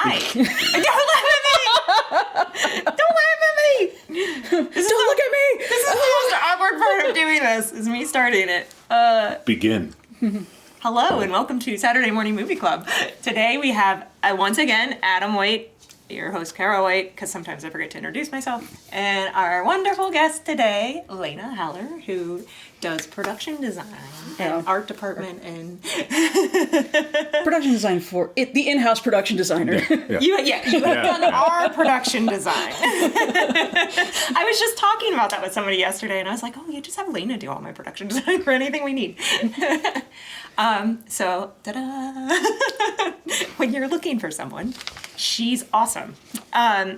Hi. Don't laugh at me. Don't laugh at me. Don't look at me. This is the most awkward part of doing this, is me starting it. Begin. Hello and welcome to Saturday Morning Movie Club. Today we have, once again, Adam White, your host, Kara White, because sometimes I forget to introduce myself, and our wonderful guest today, Leyna Haller, who does production design and art department and production design for it, the in-house production designer. You have done our production design. I was just talking about that with somebody yesterday, and I was like, "Oh, you just have Leyna do all my production design for anything we need." So, ta-da! When you're looking for someone, she's awesome.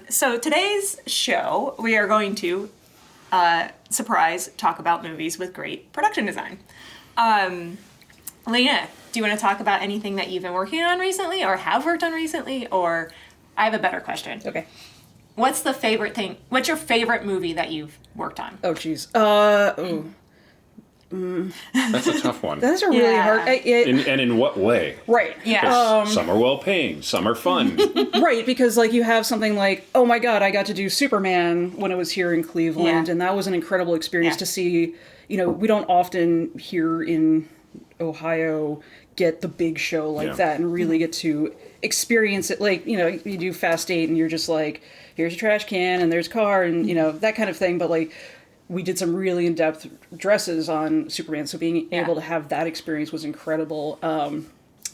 So today's show, we are going to surprise talk about movies with great production design. Leyna, do you want to talk about anything that you've been working on recently or have worked on recently? Or I have a better question. Okay. What's the favorite thing? What's your favorite movie that you've worked on? Oh, jeez. That's a tough one. That is a really hard... And in what way? Right. Yeah. Some are well-paying, some are fun. Right, because like you have something like, oh my god, I got to do Superman when I was here in Cleveland, and that was an incredible experience to see. You know, we don't often here in Ohio get the big show like that and really get to experience it. Like, you know, you do Fast 8 and you're just like, here's a trash can and there's a car and, you know, that kind of thing. But like, we did some really in-depth dresses on Superman, so being able to have that experience was incredible.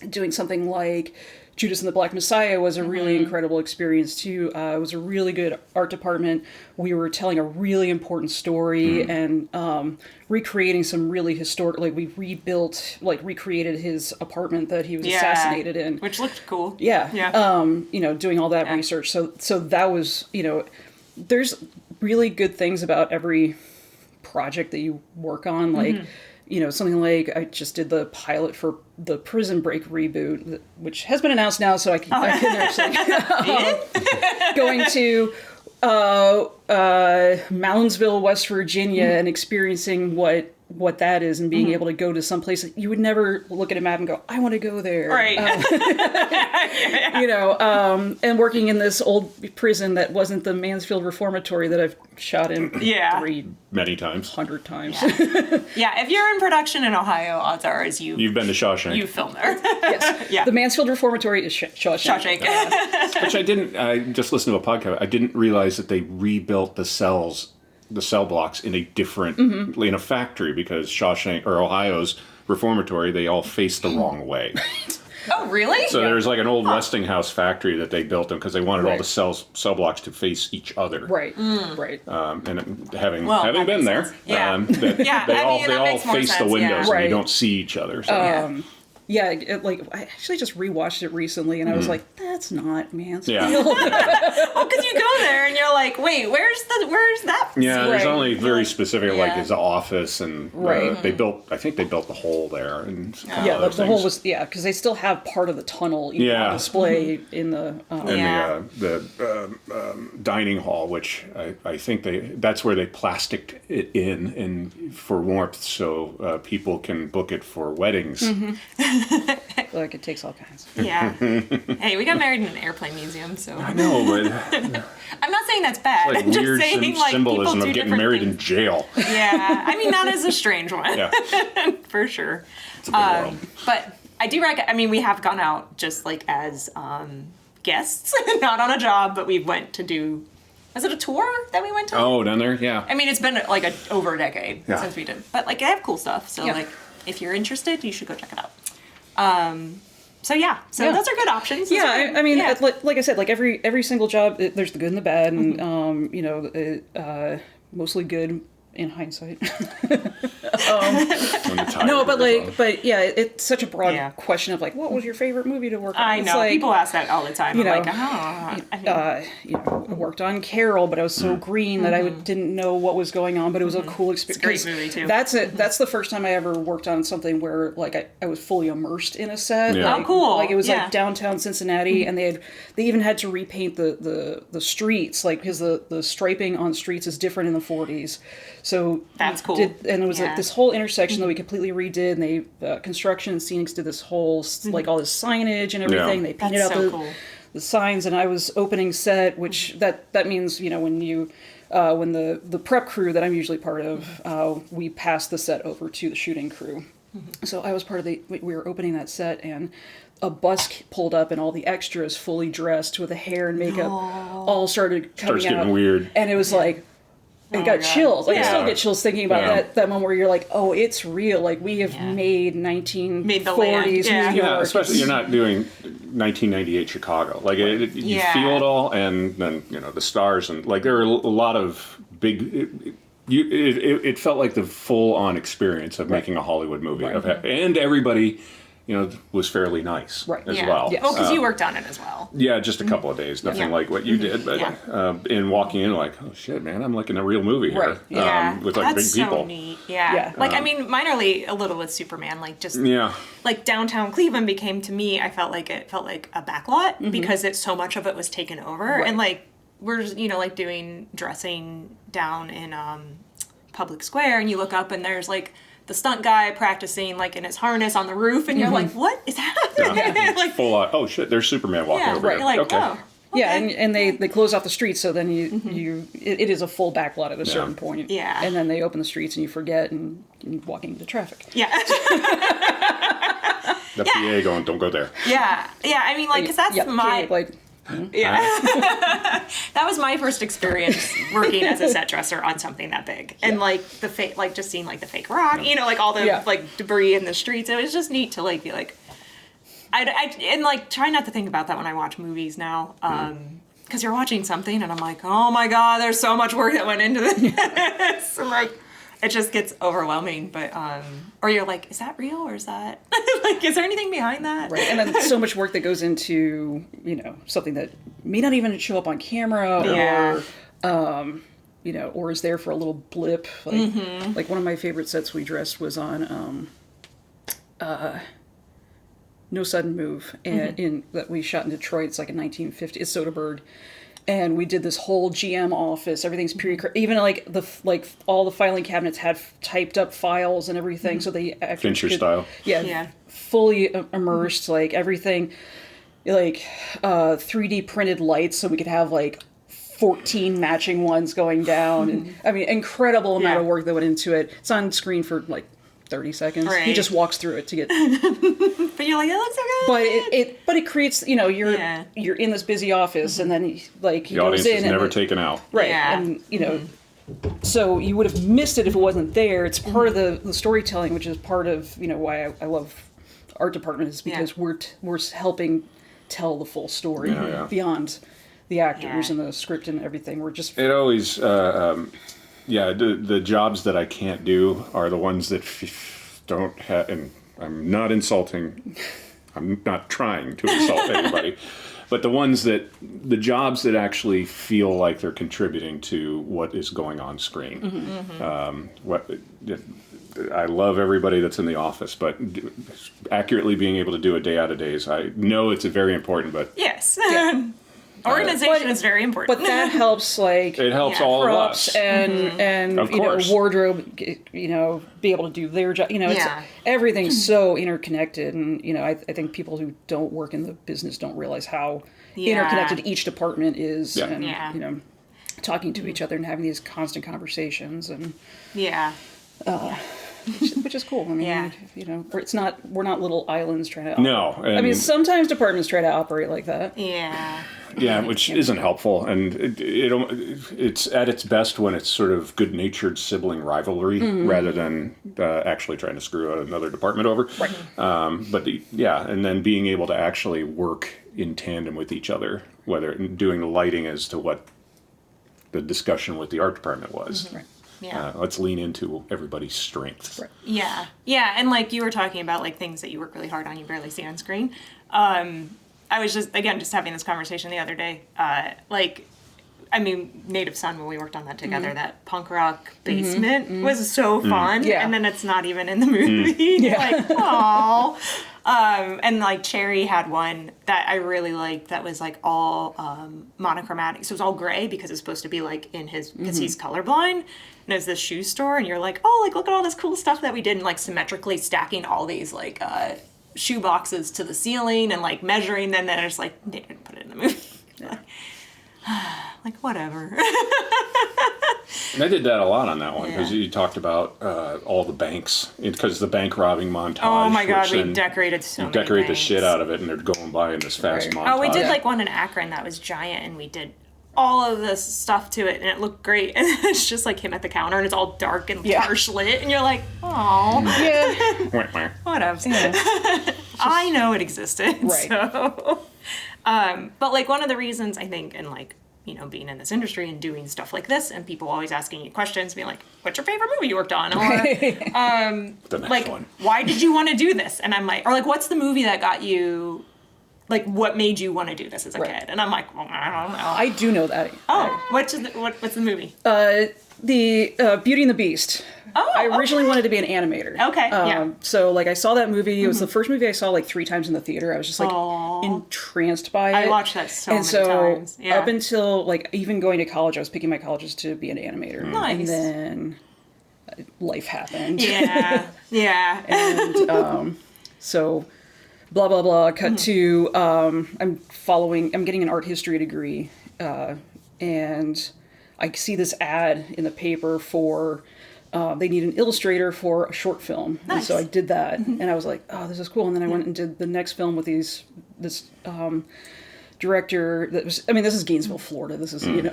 Doing something like Judas and the Black Messiah was a really incredible experience too. It was a really good art department. We were telling a really important story and recreating some really historic, like we recreated his apartment that he was assassinated in. Which looked cool. Yeah. You know, doing all that research. So that was, you know, there's really good things about every project that you work on. Like, you know, something like I just did the pilot for the Prison Break reboot, which has been announced now, so I can actually going to Moundsville, West Virginia, and experiencing what that is, and being able to go to some place that you would never look at a map and go, I want to go there. Right. You know, and working in this old prison that wasn't the Mansfield Reformatory that I've shot in Many times. 300 times. Yeah, if you're in production in Ohio, odds are is You've been to Shawshank. You filmed there. Yes. Yeah. The Mansfield Reformatory is Shawshank. Which I just listened to a podcast. I didn't realize that they rebuilt the cell blocks in a different, in a factory, because Shawshank, or Ohio's Reformatory, they all face the wrong way. Oh, really? So there's like an old Westinghouse factory that they built them because they wanted all the cell blocks to face each other. Right. Right. And having that been makes there, sense. they all face the windows and you Right. don't see each other. So. I actually just rewatched it recently, and I was like, "That's not Mansfield." Yeah. Well, because you go there and you're like, "Wait, where's that?" Yeah, there's Right. only very specific, like his office, and Right. I think they built the hole there, and The whole was because they still have part of the tunnel on display in the and the dining hall, which I think that's where they plasticked it in and for warmth, so people can book it for weddings. like it takes all kinds. Yeah. Hey, we got married in an airplane museum, so I know, but I'm not saying that's bad. like I'm just weird saying, like, symbolism people do of getting different married things. in jail. Yeah, I mean that is a strange one. Yeah, For sure. it's a big world. But I do we have gone out just like as guests, not on a job, but we went to do. Was it a tour that we went to? Oh, down there, yeah. I mean, it's been like over a decade Yeah. since we did, but like I have cool stuff. So like, if you're interested, you should go check it out. So those are good options. Those are good. I mean, like I said, like every single job, there's the good and the bad, and you know, mostly good in hindsight. No, but yeah, it's such a broad question of like, what was your favorite movie to work on? I know, like, people ask that all the time. I'm like, I worked on Carol, but I was so green that I didn't know what was going on, but it was a cool experience. It's a great movie too. That's the first time I ever worked on something where like I was fully immersed in a set. Yeah. Like, Oh, cool. Like it was like downtown Cincinnati, and they even had to repaint the streets, like because the striping on streets is different in the 40s. So that's cool. And it was like this whole intersection that we completely redid, and they construction and scenics did this whole like all this signage and everything. They painted out the signs, and I was opening set, which that means, you know, when you when the prep crew that I'm usually part of, we pass the set over to the shooting crew. So I was part of we were opening that set, and a bus pulled up, and all the extras fully dressed with the hair and makeup all started coming Starts getting out. weird. And it was like, I got chills. Like, I still get chills thinking about that moment where you're like, oh, it's real. Like, we have made 1940s New York. Yeah, especially you're not doing 1998 Chicago. Like, you feel it all, and then, you know, the stars, and, like, there are a lot of big... It felt like the full-on experience of making a Hollywood movie. And everybody... you know, was fairly nice as well. Yes. Well, because you worked on it as well. Yeah, just a couple of days. Nothing like what you did. But in walking in, like, oh, shit, man, I'm like in a real movie here. With, like, that's big people. So neat. Yeah. Like, I mean, minorly a little with Superman. Like, just... like, downtown Cleveland became, to me, it felt like a backlot because so much of it was taken over. And, like, we're, you know, like, doing dressing down in Public Square, and you look up and there's, like... the stunt guy practicing, like, in his harness on the roof, and you're like, what is happening? Like, full on, oh shit, there's Superman walking over here. You're like, okay. oh. Okay. Yeah, and they close off the streets, so then it is a full backlot at a certain point. Yeah. And then they open the streets, and you forget, and you're walking into traffic. Yeah. The PA going, don't go there. Yeah. Yeah, I mean, like, because that's my... PA, like, yeah. That was my first experience working as a set dresser on something that big. And, like, the fake, like, just seeing, like, the fake rock, you know, like, all the, like, debris in the streets. It was just neat to, like, be like... and, like, try not to think about that when I watch movies now. Because you're watching something, and I'm like, oh, my God, there's so much work that went into this. I'm like... it just gets overwhelming, but or you're like, is that real, or is that like, is there anything behind that? Right, and then so much work that goes into, you know, something that may not even show up on camera, or you know, or is there for a little blip. Like, like one of my favorite sets we dressed was on No Sudden Move, and in that we shot in Detroit. It's like a 1950s Soderbergh. And we did this whole GM office. Everything's even like all the filing cabinets had typed up files and everything. So they actually Fincher style. Yeah. Fully immersed, like everything, like 3D printed lights, so we could have like 14 matching ones going down. And I mean, incredible amount of work that went into it. It's on screen for like 30 seconds. Right. He just walks through it to get. But you're like, it looks so good. But it creates, you know, you're in this busy office, and then he the goes audience in is and never taken out. right, Yeah. and you know, so you would have missed it if it wasn't there. It's part of the storytelling, which is part of, you know, why I love art department, is because we're helping tell the full story beyond the actors and the script and everything. We're just it always the jobs that I can't do are the ones that don't have, and I'm not insulting, I'm not trying to insult anybody, but the jobs that actually feel like they're contributing to what is going on screen. I love everybody that's in the office, but accurately being able to do it day out of days, I know it's very important, but... Yes. Organization is very important. But that helps, like, it helps all of props us. and Of you know, course. wardrobe, you know, be able to do their job. You know, it's, everything's so interconnected, and you know, I think people who don't work in the business don't realize how interconnected each department is, and you know, talking to each other and having these constant conversations, and which is cool. I mean, you know, we're not little islands trying to operate. No. I mean, sometimes departments try to operate like that. Yeah, which isn't helpful, and it's at its best when it's sort of good-natured sibling rivalry rather than actually trying to screw another department over. Right. And then being able to actually work in tandem with each other, whether doing the lighting as to what the discussion with the art department was. Right. Yeah. Let's lean into everybody's strengths. Right. Yeah. Yeah. And like you were talking about, like things that you work really hard on, you barely see on screen. I was just having this conversation the other day. Native Son, when we worked on that together, that punk rock basement was so fun. Yeah. And then it's not even in the movie. Like, aww. And like Cherry had one that I really liked that was like all monochromatic. So it was all gray because it's supposed to be like in his, because he's colorblind. And it was this shoe store, and you're like, oh, like look at all this cool stuff that we did, and like symmetrically stacking all these like shoe boxes to the ceiling and like measuring them. Then I just like, they didn't put it in the movie. Yeah. Like, whatever. And I did that a lot on that one because you talked about all the banks, because the bank robbing montage. Oh my God, we then decorated so you many decorate the banks. shit out of it, and they're going by in this fast montage. Oh, we did like one in Akron that was giant, and we did all of this stuff to it, and it looked great. And it's just like him at the counter, and it's all dark and harsh lit, and you're like, oh, Yeah. whatever. Yeah. I know it existed, Right. so. But like one of the reasons I think, and like, you know, being in this industry and doing stuff like this, and people always asking you questions, being like, what's your favorite movie you worked on? Or, The next like, one. why did you want to do this? And I'm like, or like, what's the movie that got you, like, what made you want to do this as a Right. kid? And I'm like, well, I don't know. I do know that. What's the movie? The Beauty and the Beast. Oh, I originally wanted to be an animator. Okay, yeah. So, like, I saw that movie. It was the first movie I saw, like, 3 times in the theater. I was just, like, entranced by it. I watched that so and many so, times. Yeah. up until, like, even going to college, I was picking my colleges to be an animator. Nice. And then life happened. Yeah, yeah. And so, blah, blah, blah. Cut to, I'm getting an art history degree. And I see this ad in the paper for... they need an illustrator for a short film. Nice. And so I did that, and I was like, oh, this is cool. And then I went and did the next film with this director that was, I mean, this is Gainesville, Florida. This is, you know,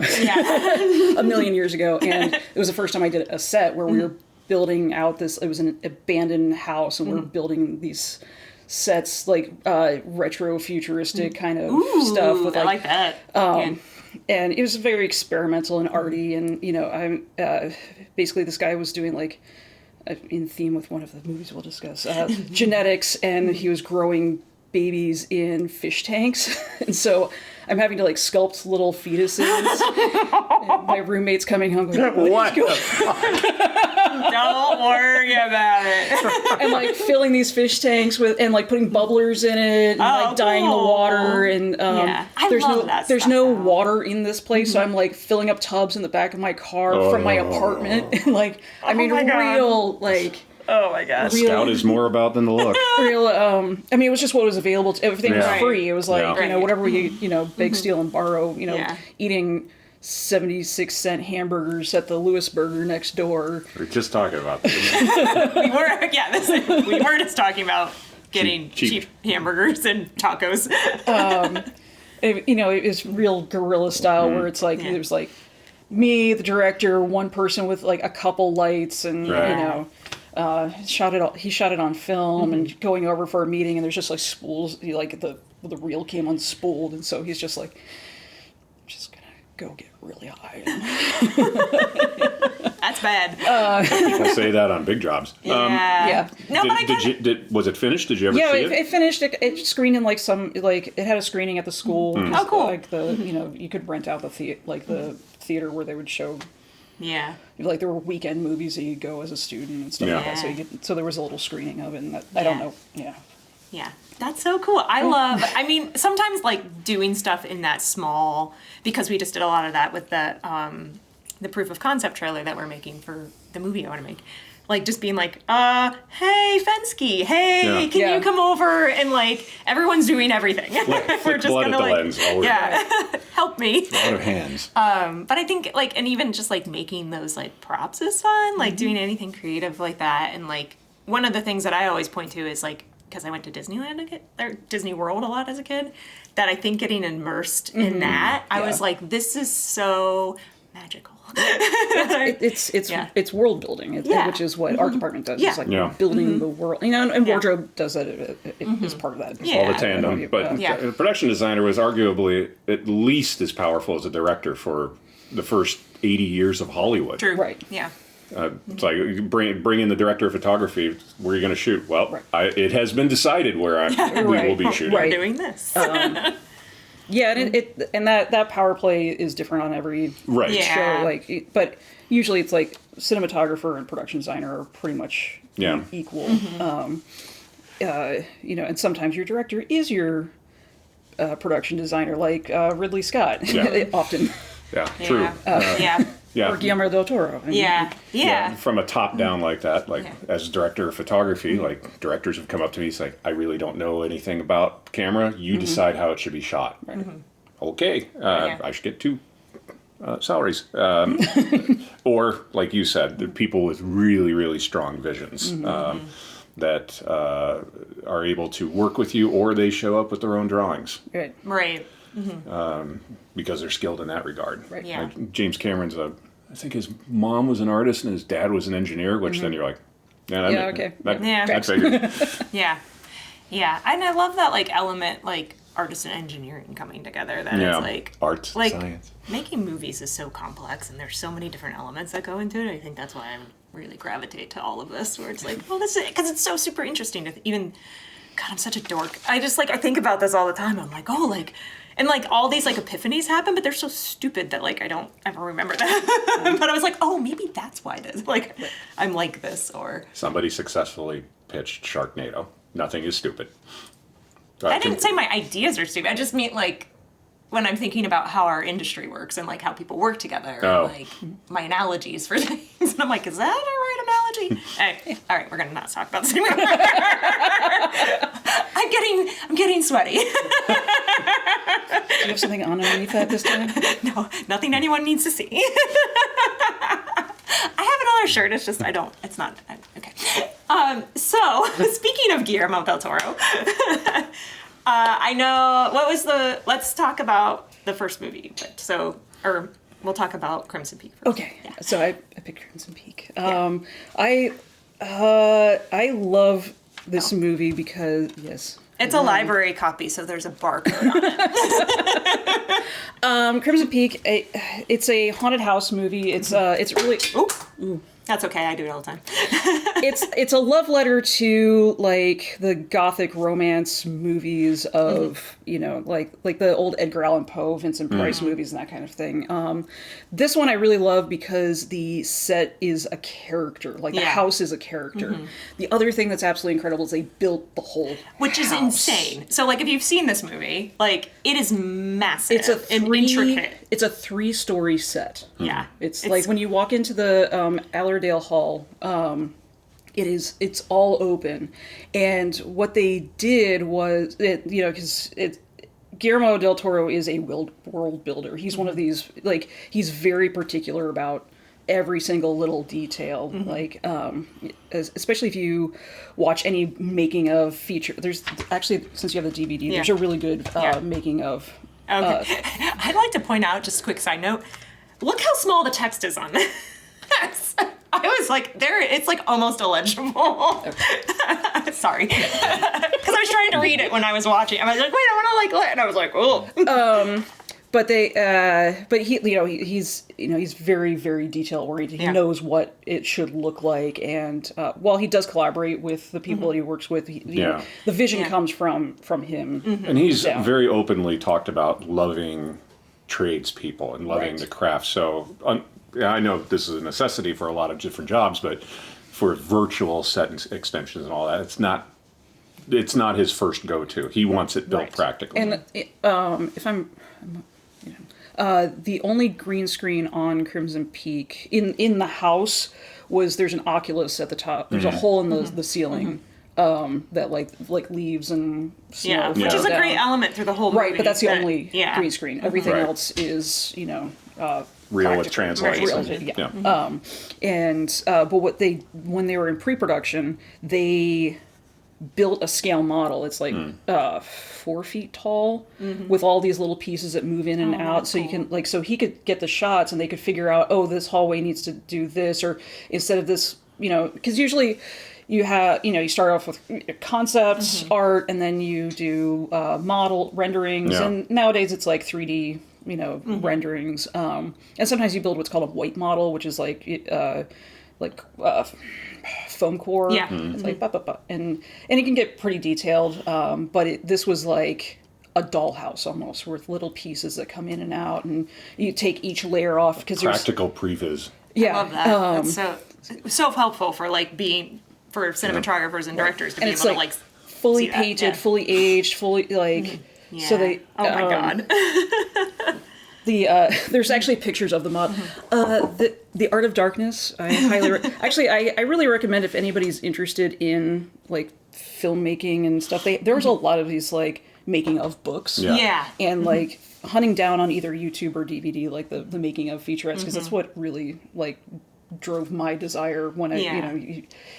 a million years ago. And it was the first time I did a set where we were building out this, it was an abandoned house, and we were building these sets, like retro futuristic kind of stuff with I like that. and it was very experimental and arty, and you know, I'm basically this guy was doing like in theme with one of the movies we'll discuss, genetics, and he was growing babies in fish tanks, and so I'm having to like sculpt little fetuses. And my roommate's coming home going, What? Don't worry about it. and like filling these fish tanks with, and like putting bubblers in it, and like dyeing the water, and I there's love no that there's stuff, no though. water in this place, so I'm like filling up tubs in the back of my car from my apartment, and like I mean my God. real like Oh my gosh. real Scout is more about than the look. real I mean it was just what was available to, everything was Yeah. free. It was like Yeah. you know, whatever we, you know, beg, steal, and borrow, you know, Yeah. eating 76-cent hamburgers at the Lewis Burger next door. We're just talking about this. We were just talking about getting Cheap. cheap hamburgers and tacos. You know, it was real guerrilla style where it's like there's like me, the director, one person with like a couple lights, and Right. you know, he shot it on film, and going over for a meeting, and there's just like spools, like the reel came unspooled, and so he's just like, I'm just gonna go get really high. That's bad. People say that on big jobs. Yeah. No, but I get it. Was it finished? Did you ever Yeah, see it finished. It screened in like some, like it had a screening at the school. Oh, cool. Like the, you know, you could rent out the theater where they would show. Yeah. Like there were weekend movies that you'd go as a student and stuff like that. So so there was a little screening of it, and that, I don't know. Yeah. Yeah. That's so cool. I mean, sometimes like doing stuff in that small, because we just did a lot of that with the proof of concept trailer that we're making for the movie I want to make. Like just being like, hey Fensky, hey, can you come over, and like everyone's doing everything. We're just blood gonna at the lens while we're help me. a lot of hands. But I think like, and even just like making those like props is fun, like doing anything creative like that. And like one of the things that I always point to is like, because I went to Disneyland or Disney World a lot as a kid, that I think getting immersed in that, I was like, this is so magical. It's world building, which is what art department does. It's like building the world, you know, and wardrobe does that. Is part of that. All the tandem, but a production designer was arguably at least as powerful as a director for the first 80 years of Hollywood. True. Right. Yeah. It's like bring in the director of photography. Where are you going to shoot? Well, it has been decided where we will be shooting. We're doing this. Yeah, and that power play is different on every show. Like, but usually it's like cinematographer and production designer are pretty much equal. You know, and sometimes your director is your production designer, like Ridley Scott. Often. Yeah, true. Yeah. Or Guillermo del Toro. I mean, Yeah. From a top down like that, like Yeah. as director of photography, like directors have come up to me, it's like, I really don't know anything about camera. You decide how it should be shot. Okay, Yeah. I should get two salaries. Or, like you said, the people with really, really strong visions that are able to work with you, or they show up with their own drawings Right. Right. because they're skilled in that regard. Right. Yeah. Like James Cameron's I think his mom was an artist and his dad was an engineer, which then you're like, yeah, Yeah, okay. that figured. Yeah. Yeah. And I love that like element, like artist and engineering coming together. That Yeah, it's like art, like science. making movies is so complex and there's so many different elements that go into it. I think that's why I really gravitate to all of this, where it's like, well, this is because it's so super interesting to even. God, I'm such a dork. I just like I think about this all the time. I'm like, oh, like. And like all these like epiphanies happen, but they're so stupid that like I don't ever remember that. But I was like, oh, maybe that's why this. Like, I'm like this, or Somebody successfully pitched Sharknado. Nothing is stupid. I didn't say my ideas are stupid. I just mean like when I'm thinking about how our industry works and like how people work together, Oh. and, like my analogies for things. And I'm like, is that a right analogy? Hey, all right, we're gonna not talk about this anymore. I'm getting sweaty. Do you have something on underneath that this time? No, nothing anyone needs to see. I have another shirt. It's just It's not okay. So speaking of Guillermo del Toro, I know what was Let's talk about the first movie. Or we'll talk about Crimson Peak first. Okay, so I picked Crimson Peak. I love this movie because It's a library copy, so there's a barcode on it. Crimson Peak. It's a haunted house movie. It's really That's okay. I do it all the time. it's a love letter to like the gothic romance movies of like the old Edgar Allan Poe, Vincent Price movies and that kind of thing. This one I really love because the set is a character, like the house is a character. The other thing that's absolutely incredible is they built the whole Which is house. insane. So like if you've seen this movie, like it is massive. It's a intricate. It's a 3-story set. Yeah. It's like when you walk into the Allerdale Hall, it's all open. And what they did was, because Guillermo del Toro is a world builder. He's one of these, like, he's very particular about every single little detail. Like, especially if you watch any making of feature. There's actually, since you have the DVD, there's a really good making of. Okay. I'd like to point out, just a quick side note, look how small the text is on this. I was like, it's like almost illegible. Sorry. Because I was trying to read it when I was watching. I was like, wait, I want to like look. And I was like, oh. But he's very, very detail oriented. He knows what it should look like, and while he does collaborate with the people that he works with, the vision comes from him. And he's very openly talked about loving tradespeople and loving the craft. So I know this is a necessity for a lot of different jobs, but for virtual set extensions and all that, it's not his first go-to. He wants it built practically. And if I'm the only green screen on Crimson Peak in the house was there's an Oculus at the top. There's a hole in the ceiling that like leaves and snow. Which is a great element through the whole movie. Right, but that's the only green screen. Everything else is real with translation. But when they were in pre-production, they built a scale model. It's like 4 feet tall with all these little pieces that move in and out. So you can so he could get the shots and they could figure out, this hallway needs to do this, or instead of this, because usually you have, you start off with concept art and then you do model renderings. And nowadays it's like 3D, renderings. And sometimes you build what's called a white model, which is like foam core. It's like and it can get pretty detailed. But this was like a dollhouse almost, with little pieces that come in and out, and you take each layer off because there's practical previs. I love that. That's so helpful for for cinematographers and directors to be able to fully see that. painted, fully aged, fully so they. Oh my god. There's actually pictures of the mod. The Art of Darkness. I highly actually I really recommend if anybody's interested in like filmmaking and stuff. There was a lot of these like making of books. Yeah. And like hunting down on either YouTube or DVD like the making of featurettes because that's what really like drove my desire when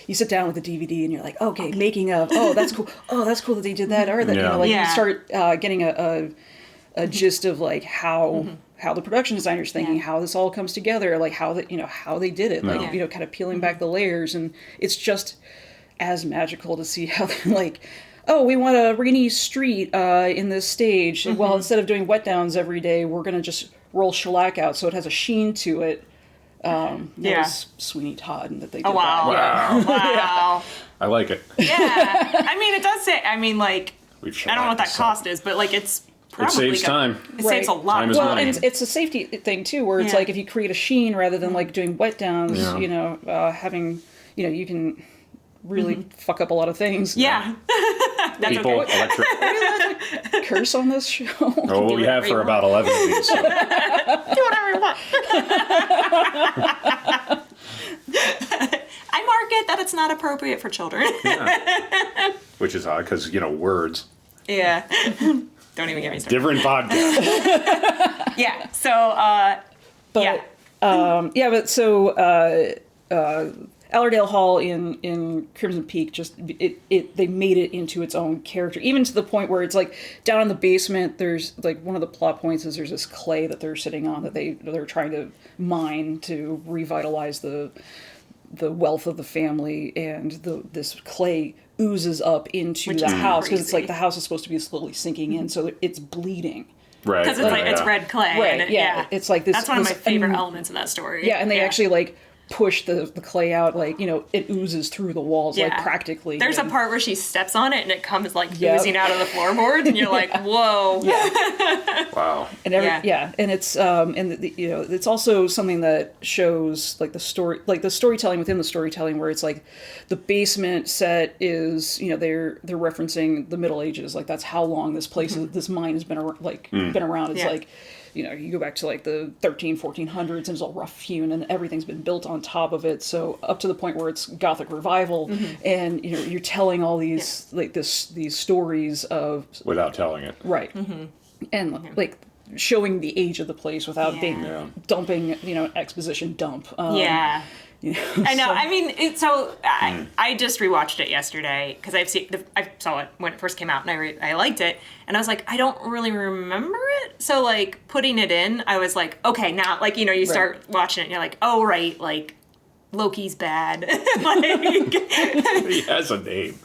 you sit down with the DVD and you're like, okay, making of, that's cool, that's cool that they did that, or that you start getting a gist of like how the production designer's thinking, how this all comes together, like how they did it, like kind of peeling back the layers, and it's just as magical to see how they're like, oh, we want a rainy street in this stage. Well, instead of doing wet downs every day, we're gonna just roll shellac out so it has a sheen to it. That was Sweeney Todd that they did. Oh, wow. that. Wow. I like it. Yeah. I mean, it does say, I mean, like, I don't know what that cost is, but like it's probably... It saves time. It saves a lot. Time is Well, money. and it's a safety thing too, where it's like if you create a sheen rather than like doing wet downs, having, you can really fuck up a lot of things. Yeah. That's People, okay. electric. Are we allowed to curse on this show? Oh, we have for about 11 of these. So. Do whatever you want. I mark it that it's not appropriate for children. Yeah. Which is odd because, words. Yeah. Don't even get me started. Different podcast. Yeah. So, Allerdale Hall in Crimson Peak they made it into its own character, even to the point where it's like down in the basement there's like one of the plot points is there's this clay that they're sitting on that they're trying to mine to revitalize the wealth of the family, and this clay oozes up into the house because it's like the house is supposed to be slowly sinking in, so it's bleeding. Right. Because it's it's red clay. Right, And it's like this. That's one of my favorite elements in that story. Yeah, and they actually like push the clay out, like, it oozes through the walls, like practically. There's a part where she steps on it and it comes like oozing out of the floorboards, and you're like, whoa. Wow. And and it's it's also something that shows like the storytelling within the storytelling, where it's like the basement set is they're referencing the Middle Ages, like that's how long this place this mine has been around. It's like you go back to like the 1400s and it's all rough hewn and everything's been built on top of it. So up to the point where it's Gothic revival, and you're telling all these these stories of without telling it. Right. And like showing the age of the place without being dumping exposition dump. I know. I mean, I just rewatched it yesterday because I saw it when it first came out, and I liked it, and I was like, I don't really remember it. So like putting it in, I was like, okay, now like you start watching it, and you're like, oh right, like Loki's bad. Like He has a name.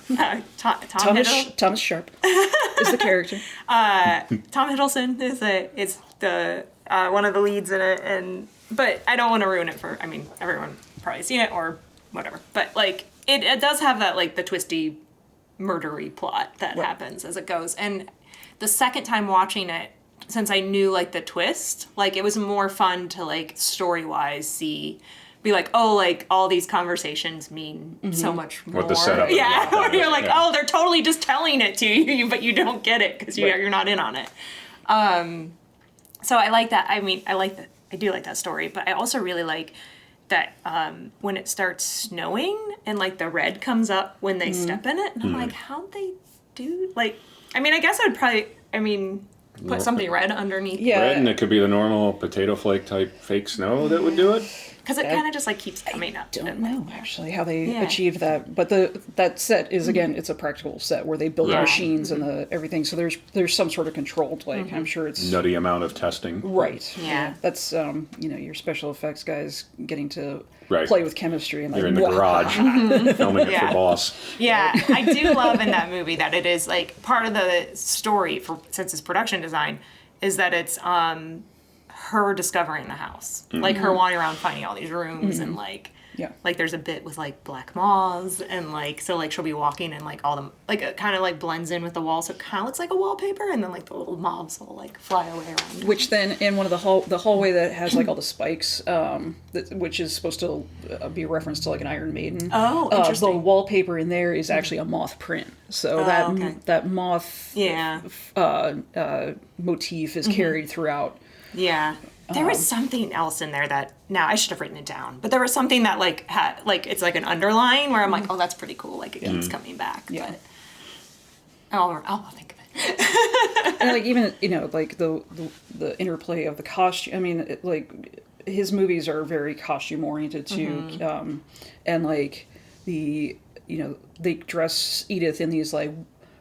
Thomas Sharp is the character. Tom Hiddleston is the one of the leads in it, but I don't want to ruin it for. I mean, everyone probably seen it or whatever. But like it does have that like the twisty, murdery plot that happens as it goes. And the second time watching it, since I knew like the twist, like it was more fun to like story wise be like, oh, like all these conversations mean so much more. What the setup is. Yeah, you're like, oh, they're totally just telling it to you, but you don't get it because you're not in on it. So I like that. I mean, I do like that story, but I also really like that when it starts snowing and like the red comes up when they step in it, and I'm like, how'd they do? Like, I mean, I guess I'd probably, put something red underneath. Yeah. Red, and it could be the normal potato flake type fake snow that would do it. Because it kind of just like keeps coming up. I don't know actually how they achieved that, but that set is again it's a practical set where they build the machines and everything. So there's some sort of controlled like I'm sure it's nutty amount of testing. Right. Yeah. That's your special effects guys getting to Right. play with chemistry and like You're in the garage filming it for Boss. Yeah, I do love in that movie that it is like part of the story since it's production design is that it's her discovering the house, like her wandering around finding all these rooms and like like there's a bit with like black moths and like so like she'll be walking and like all them like it kind of like blends in with the wall, so it kind of looks like a wallpaper, and then like the little moths will like fly away around. Which then in one of the hallway that has like all the spikes, which is supposed to be a reference to like an Iron Maiden. Oh, interesting. The wallpaper in there is actually a moth print, so that moth motif is carried throughout Yeah. There was something else in there that now I should have written it down, but there was something that like had like it's like an underline where I'm like, oh, that's pretty cool. Like it keeps coming back. Yeah. But I'll think of it. And like even like the interplay of the costume. I mean, like his movies are very costume oriented too, and like they dress Edith in these like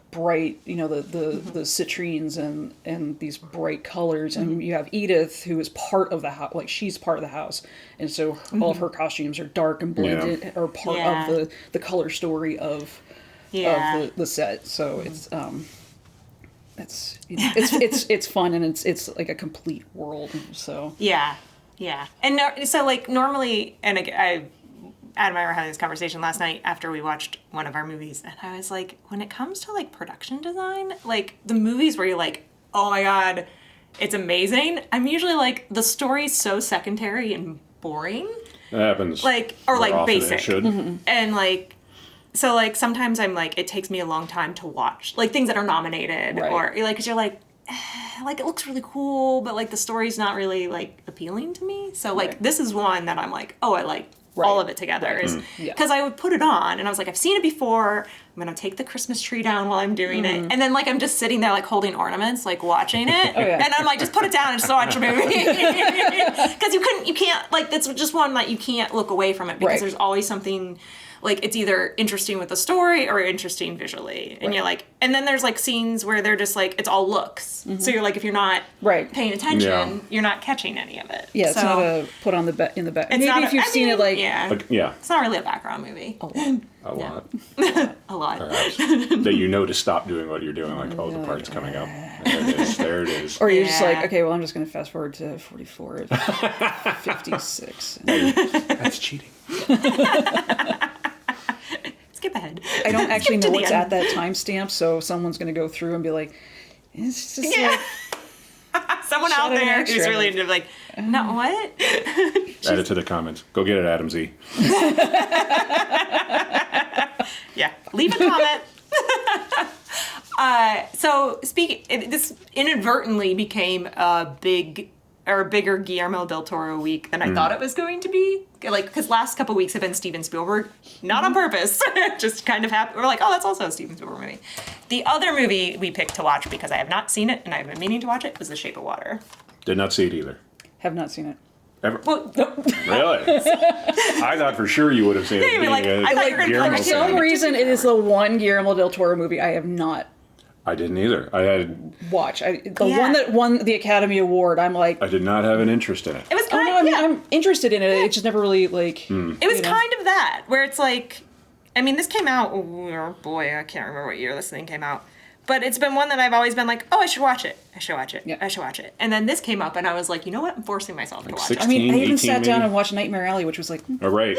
bright, the citrines and these bright colors, and you have Edith who is part of the house, like she's part of the house, and so all of her costumes are dark and blended, or part of the color story of the set. So it's fun, and it's like a complete world. So yeah, and so like normally, and Adam and I were having this conversation last night after we watched one of our movies, and I was like, when it comes to like production design, like the movies where you're like, oh my god, it's amazing, I'm usually like, the story's so secondary and boring. That happens. Like, or like basic. It should. And like, so like sometimes I'm like, it takes me a long time to watch like things that are nominated, or like, because you're like, like it looks really cool, but like the story's not really like appealing to me. So like this is one that I'm like, oh, I like all of it together, is because I would put it on and I was like, I've seen it before, I'm gonna take the Christmas tree down while I'm doing it, and then like I'm just sitting there like holding ornaments, like watching it, and I'm like, just put it down and just watch a movie, because you can't like, that's just one that you can't look away from it, because there's always something. Like, it's either interesting with the story or interesting visually. And you're like, and then there's like scenes where they're just like, it's all looks. So you're like, if you're not paying attention, you're not catching any of it. Yeah, it's not a put on in the back. Maybe if you've seen it like... It's not really a background movie. A lot. A lot. Perhaps. That to stop doing what you're doing, like, oh, the part's coming up. There it is. Or you're just like, okay, well, I'm just going to fast forward to 44, 56. That's cheating. Skip ahead. I don't actually know what's at that timestamp, so someone's going to go through and be like, it's just like... Someone out there who's really into like, no, what? Add it to the comments. Go get it, Adam Z. Yeah, leave a comment. So this inadvertently became a bigger Guillermo del Toro week than I thought it was going to be. Like, because last couple weeks have been Steven Spielberg, not on purpose, just kind of happy. We're like, oh, that's also a Steven Spielberg movie. The other movie we picked to watch, because I have not seen it and I've been meaning to watch it, was The Shape of Water. Did not see it either. Have not seen it. Ever? Well, really? I thought for sure you would have seen it. Like, I thought you were going to For some reason, it is the one Guillermo del Toro movie I have not. I didn't either. I had watch. The one that won the Academy Award, I'm like... I did not have an interest in it. It was kind of... I'm interested in it. It just never really, like... It was kind of that, where it's like... I mean, this came out... Oh, boy, I can't remember what year this thing came out. But it's been one that I've always been like, oh, I should watch it. I should watch it. Yeah. I should watch it. And then this came up, and I was like, you know what? I'm forcing myself to watch it. I mean, I even 18 sat down maybe? and watched Nightmare Alley, which was like... Oh, right.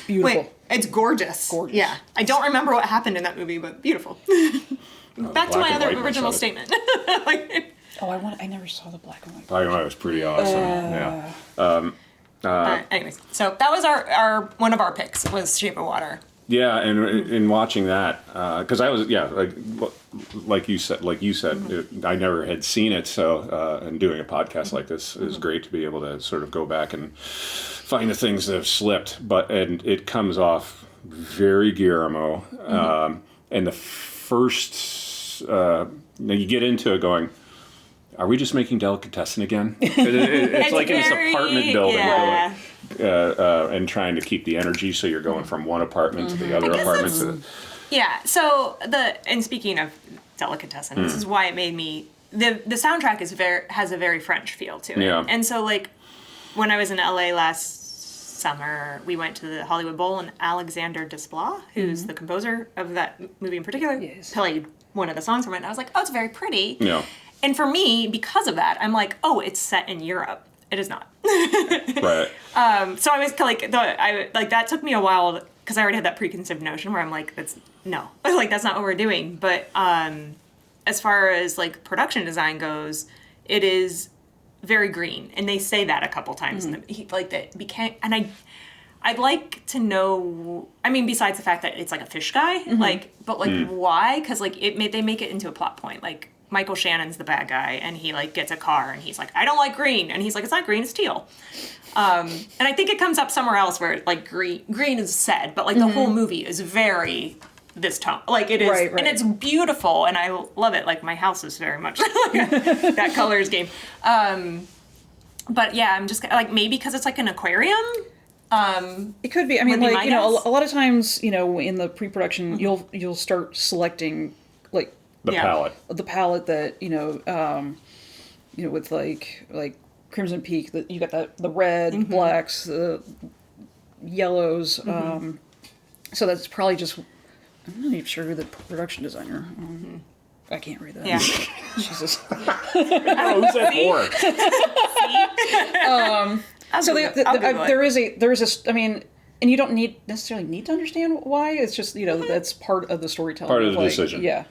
Beautiful. Wait, it's gorgeous. Gorgeous. Yeah. I don't remember what happened in that movie, but beautiful. Back to my other original statement. Like, I never saw the black and white. Black and white was pretty awesome. anyways, so that was our one of our picks was Shape of Water. Yeah, and in watching that, because I was like you said, I never had seen it. So and doing a podcast like this is great to be able to sort of go back and find the things that have slipped. And it comes off very Guillermo, and the first you get into it going, are we just making Delicatessen again? It's like in this apartment building, and trying to keep the energy, so you're going from one apartment to the other apartment. Yeah. So and speaking of Delicatessen, this is why it made me. The soundtrack has a very French feel to it. Yeah. And so like when I was in LA last summer, we went to the Hollywood Bowl, and Alexander Desplat, who's the composer of that movie in particular, played one of the songs from it. And I was like, oh, it's very pretty. Yeah. And for me, because of that, I'm like, oh, it's set in Europe. It is not. Right. So I was like, that took me a while because I already had that preconceived notion where I'm like, that's not what we're doing. But as far as like production design goes, it is very green, and they say that a couple times. And that became, and I'd like to know. I mean, besides the fact that it's like a fish guy, but why? Because like they make it into a plot point, like. Michael Shannon's the bad guy, and he like gets a car, and he's like, I don't like green, and he's like, it's not green, it's teal. And I think it comes up somewhere else where like green is said, but like the whole movie is very this tone, like it is, Right. and it's beautiful, and I love it. Like my house is very much like that colors game. But yeah, I'm just like, maybe because it's like an aquarium. It could be. I mean, would be like, my you know, guess. a lot of times, you know, in the pre-production, you'll start selecting like The Yeah. palette. the palette that, you know, with like Crimson Peak, that you got the red, blacks, the yellows. So that's probably just. I'm not even sure who the production designer. I can't read that. Yeah. Jesus. Oh, who's that for? So I'll Google it. there is a. I mean, and you don't necessarily need to understand why. It's just, you know, that's part of the storytelling. Part of the like, decision. Yeah.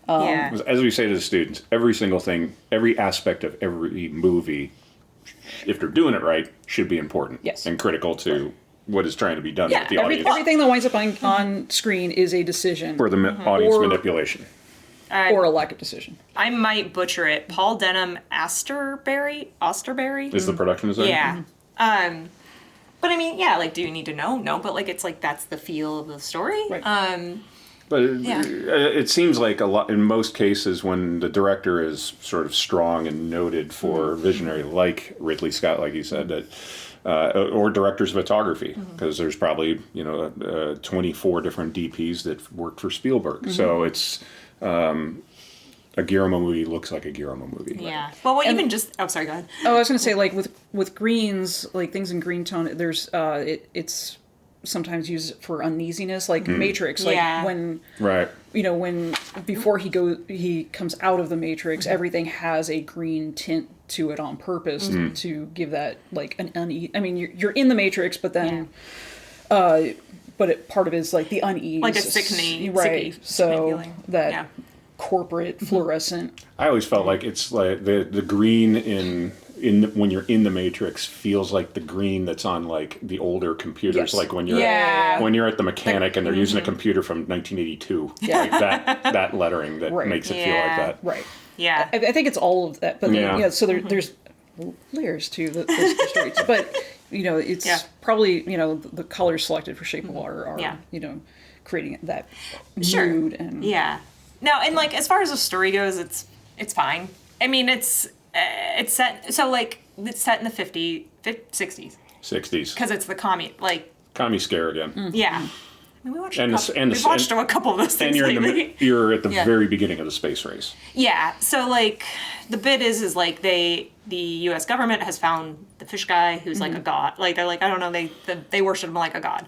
Yeah. As we say to the students, every single thing, every aspect of every movie, if they're doing it right, should be important. Yes. And critical to what is trying to be done Yeah, with the audience. Everything that winds up on screen is a decision For the audience Or- manipulation. or a lack of decision. I might butcher it. Paul Denham Osterberry? Is the production design? Yeah. But I mean, yeah, like, do you need to know? No, but like, it's like, that's the feel of the story. Right. But Yeah. it seems like a lot in most cases when the director is sort of strong and noted for visionary, like Ridley Scott, like you said, that or directors of photography, because there's probably 24 different DPs that worked for Spielberg. So it's a Guillermo movie looks like a Guillermo movie. Yeah. Well, even just, oh, sorry, go ahead. Oh, I was going to say, like, with greens, like things in green tone, there's it's sometimes used for uneasiness, like Matrix, like Yeah. when Right. when before he comes out of the Matrix, everything has a green tint to it on purpose to give that like an unease. I mean, you're in the Matrix, but then, part of it is like the unease, Like a sickening, right? sicky So feeling. that Yeah. corporate fluorescent. I always felt like it's like the green in when you're in the Matrix feels like the green that's on like the older computers, Yes. like when you're Yeah. when you're at the mechanic and they're using a computer from 1982. Yeah. Like that lettering that Right. makes it feel like Yeah. that. Right. Yeah. I think it's all of that, but Yeah. so there's layers to the story. But it's Yeah. probably the colors selected for Shape of Water are Yeah. creating that Sure. mood and Yeah. No, and like as far as the story goes, it's fine. I mean, it's set it's set in the 60s 60s. because it's the Commie scare again. yeah. I mean, we watched And watched a couple of those things And lately. you're at the Yeah. very beginning of the space race. Yeah, so like the bit is like the U.S. government has found the fish guy who's like a god. Like they're like, I don't know, they worship him like a god,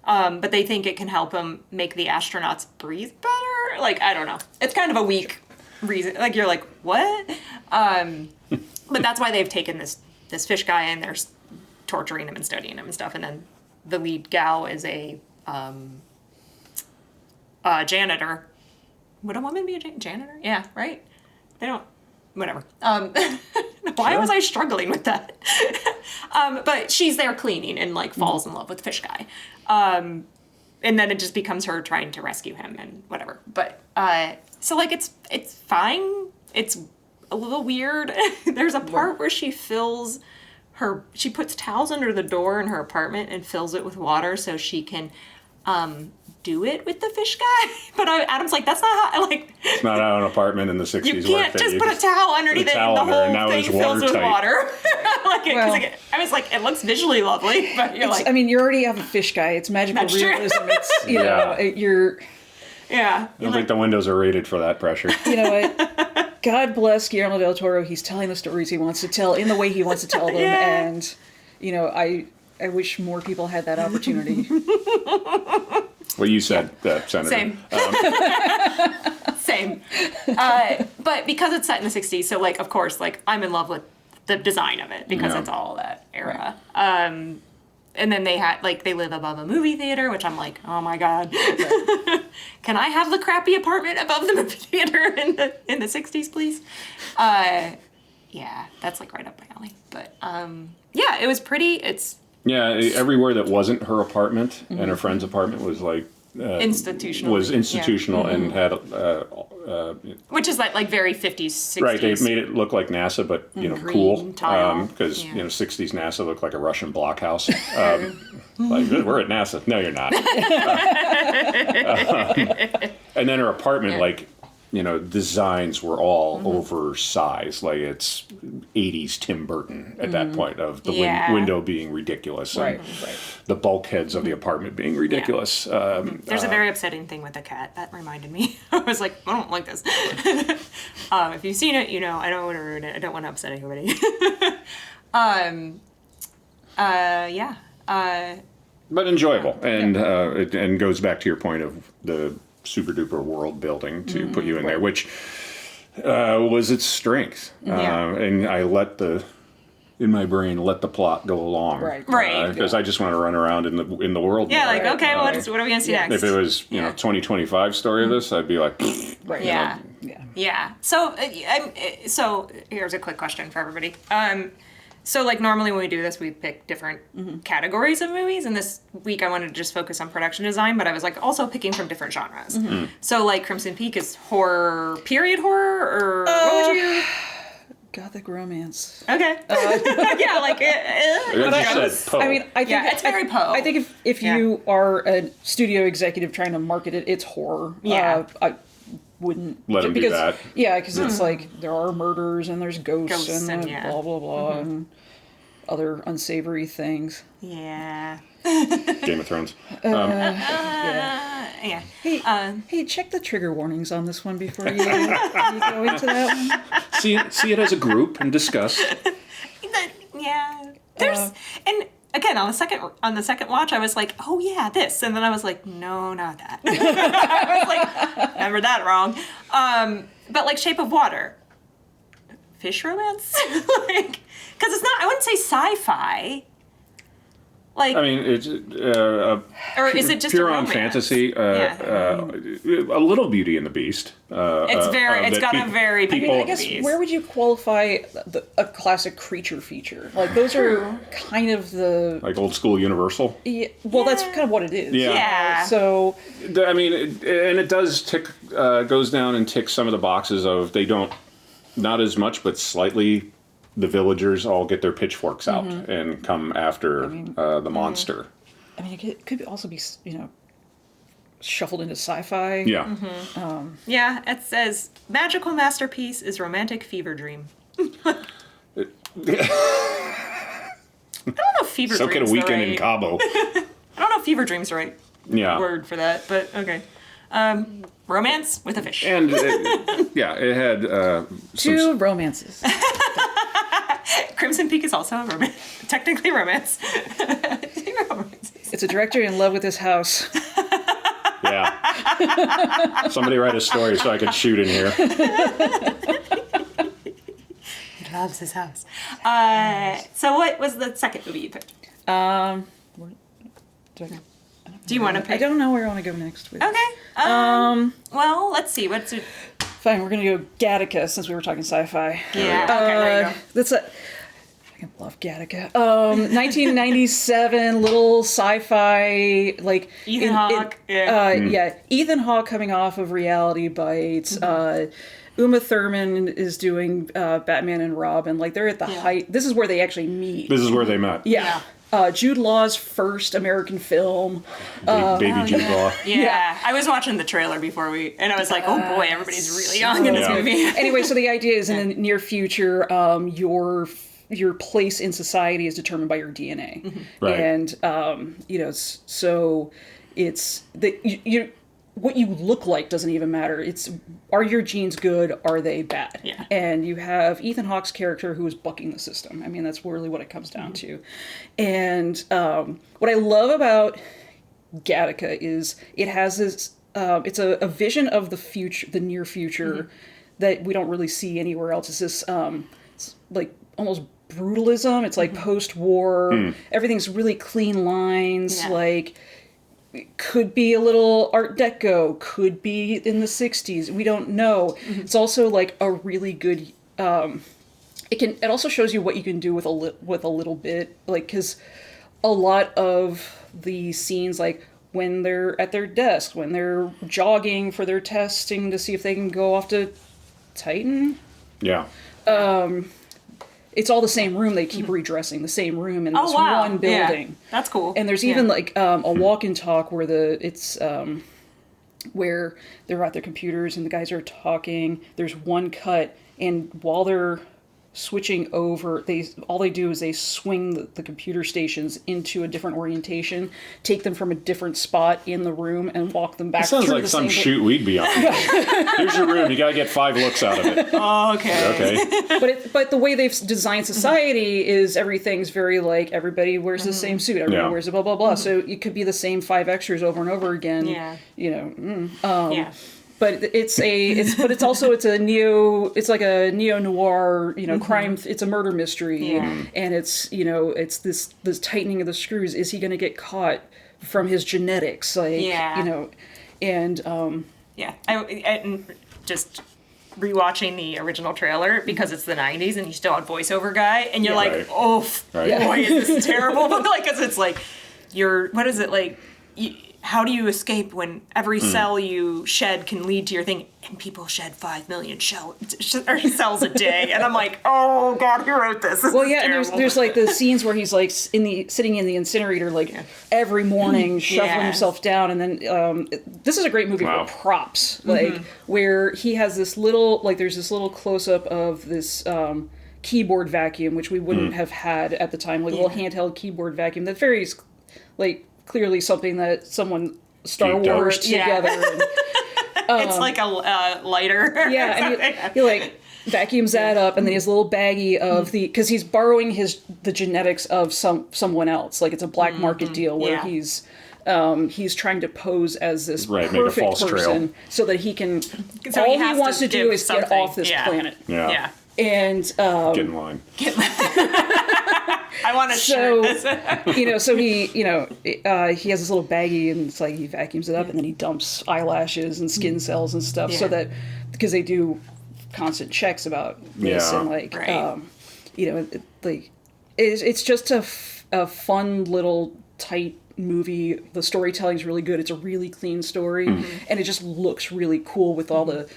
but they think it can help him make the astronauts breathe better. Like I don't know, it's kind of a weak reason. Like you're like what? But that's why they've taken this fish guy and they're torturing him and studying him and stuff. And then the lead gal is a janitor. Would a woman be a janitor? Yeah, right? They don't, whatever. Why was I struggling with that? But she's there cleaning and like falls in love with fish guy. And then it just becomes her trying to rescue him and whatever. But, so like it's fine. It's a little weird. There's a part where she puts towels under the door in her apartment and fills it with water so she can, do it with the fish guy. But Adam's like, that's not how, like... It's not how an apartment in the 60s You worked. can't just put a towel underneath it and the whole thing fills with water. I mean, it's like, it looks visually lovely, but you're like... I mean, you already have a fish guy. It's magical That's true. realism. It's, Yeah. you're... Yeah. I don't think the windows are rated for that pressure. You know what? God bless Guillermo del Toro. He's telling the stories he wants to tell in the way he wants to tell them. Yeah. And, I wish more people had that opportunity. What you said, Senator. Same. Same. But because it's set in the 60s, so, like, of course, like, I'm in love with the design of it because it's all that era. And then they live above a movie theater, which I'm like, oh my God. Can I have the crappy apartment above the movie theater in the 60s, please? Yeah, that's like right up my alley. But yeah, it was pretty. Yeah, everywhere that wasn't her apartment and her friend's apartment was like institutional. and had Which is like very 50s, 60s. Right, they made it look like NASA, but Green cool, tile. because Yeah. 60s NASA looked like a Russian blockhouse. Like, we're at NASA. No, you're not. And then her apartment, like, designs were all oversized. Like, it's 80s Tim Burton at that point, of the window being ridiculous, and the bulkheads of the apartment being ridiculous. There's a very upsetting thing with the cat that reminded me. I was like, I don't like this. If you've seen it, I don't want to ruin it. I don't want to upset anybody. But enjoyable, and and goes back to your point of the super duper world building to put you in there, which was its strength. And I in my brain, let the plot go along, Right. Because I just want to run around in the world. Yeah, more. like, okay, what are we gonna see next? If it was 2025 story of this, I'd be like, Right. Yeah. Yeah. Yeah. So, so here's a quick question for everybody. So, like, normally when we do this, we pick different categories of movies. And this week, I wanted to just focus on production design, but I was, like, also picking from different genres. So, like, Crimson Peak is horror, period horror, or what would you... Gothic romance. Okay. Yeah, like... you said Poe. I mean, I think Yeah, it's very Poe. I think if you are a studio executive trying to market it, it's horror. Yeah. I wouldn't Let 'em do that. Yeah, because it's like there are murders and there's ghosts and yeah. blah blah blah and other unsavory things. Yeah. Game of Thrones. Yeah. Hey, check the trigger warnings on this one before you go into that one. See it as a group and discuss. Yeah. There's... and... Again, on the second watch, I was like, "Oh yeah, this," and then I was like, "No, not that." I was like, "Remember that wrong." But like Shape of Water, fish romance, like, because it's not. I wouldn't say sci-fi. Like, I mean, it's or is it just pure a on romance? fantasy. A little Beauty and the Beast. It's very. It's got a very. people- I guess where would you qualify a classic creature feature? Like those are kind of the like old school Universal. yeah, well, that's kind of what it is. Yeah. Yeah. So I mean, it does tick, goes down and ticks some of the boxes of they don't, not as much, but slightly. The villagers all get their pitchforks out and come after the monster. I mean, it could also be shuffled into sci-fi. Yeah. Yeah, it says magical masterpiece is romantic fever dream. I don't know if fever So dream's can a weekend the right... in Cabo. I don't know if fever dream's the right Yeah. word for that, but okay. Romance with a fish. And it had Two romances. Crimson Peak is also a romance. Technically romance. Two romances. It's a director in love with his house. yeah. Somebody write a story so I could shoot in here. He loves his house. So what was the second movie you picked? Do you want to pick? I don't know where I want to go next with. Okay. Well, let's see. What's it? Fine, we're gonna go Gattaca since we were talking sci-fi. Yeah. Okay. There you go. That's a. I love Gattaca. 1997 little sci-fi like Ethan Hawke. yeah, Ethan Hawke coming off of Reality Bites. Uma Thurman is doing Batman and Robin. Like they're at the height. This is where they actually meet. This is where they met. Yeah. Jude Law's first American film. Baby Jude Law. Yeah. I was watching the trailer before and I was like, oh boy, everybody's really young in this Yeah. movie. Anyway, so the idea is in the near future, your place in society is determined by your DNA, Right. and so it's that what you look like doesn't even matter. It's are your genes good? Are they bad? Yeah. And you have Ethan Hawke's character who is bucking the system. I mean, that's really what it comes down to. And what I love about Gattaca is it has this. It's a vision of the future, the near future, that we don't really see anywhere else. It's this it's like almost brutalism. It's like post-war. Everything's really clean lines. Yeah. Like it could be a little Art Deco. Could be in the 60s. We don't know. It's also like a really good. It also shows you what you can do with a little bit. Like because a lot of the scenes like when they're at their desk, when they're jogging for their testing to see if they can go off to Titan. Yeah. It's all the same room. They keep redressing the same room in this one building. Yeah. That's cool. And there's even like a walk and talk where where they're at their computers and the guys are talking. There's one cut, and while they're switching over, all they do is they swing the computer stations into a different orientation, take them from a different spot in the room, and walk them back. It sounds like some shoot we'd be on. Here's your room. You gotta get 5 looks out of it. Oh, okay. Okay. But the way they've designed society is everything's very like everybody wears the same suit, everybody wears a blah blah blah. So it could be the same 5 extras over and over again. Yeah. You know. Yeah. But it's like a neo noir, crime. It's a murder mystery, and it's it's this tightening of the screws. Is he going to get caught from his genetics? And I just rewatching the original trailer because it's the 90s and you still had voiceover guy and you're like, oh, boy, is this terrible? But like, cause it's like what is it like? How do you escape when every cell you shed can lead to your thing? And people shed 5 million cells a day. And I'm like, oh God, who wrote this? This is terrible. And there's like the scenes where he's like sitting in the incinerator like every morning, shuffling himself down. And then this is a great movie for props, where he has this little there's this little close up of this keyboard vacuum, which we wouldn't have had at the time, like a little handheld keyboard vacuum that varies like. Clearly something that someone Star Wars together. And, it's like a lighter. Yeah, and he like vacuums that up, and then he has a little baggie of because he's borrowing the genetics of someone else. Like it's a black market deal where he's trying to pose as this perfect person so that he can. So he wants to do is get off this planet. Yeah. And get in line. I want to shirt. So he has this little baggie, and it's like he vacuums it up, and then he dumps eyelashes and skin cells and stuff, so that because they do constant checks about this, and it's just a fun little tight movie. The storytelling's really good. It's a really clean story, and it just looks really cool with all the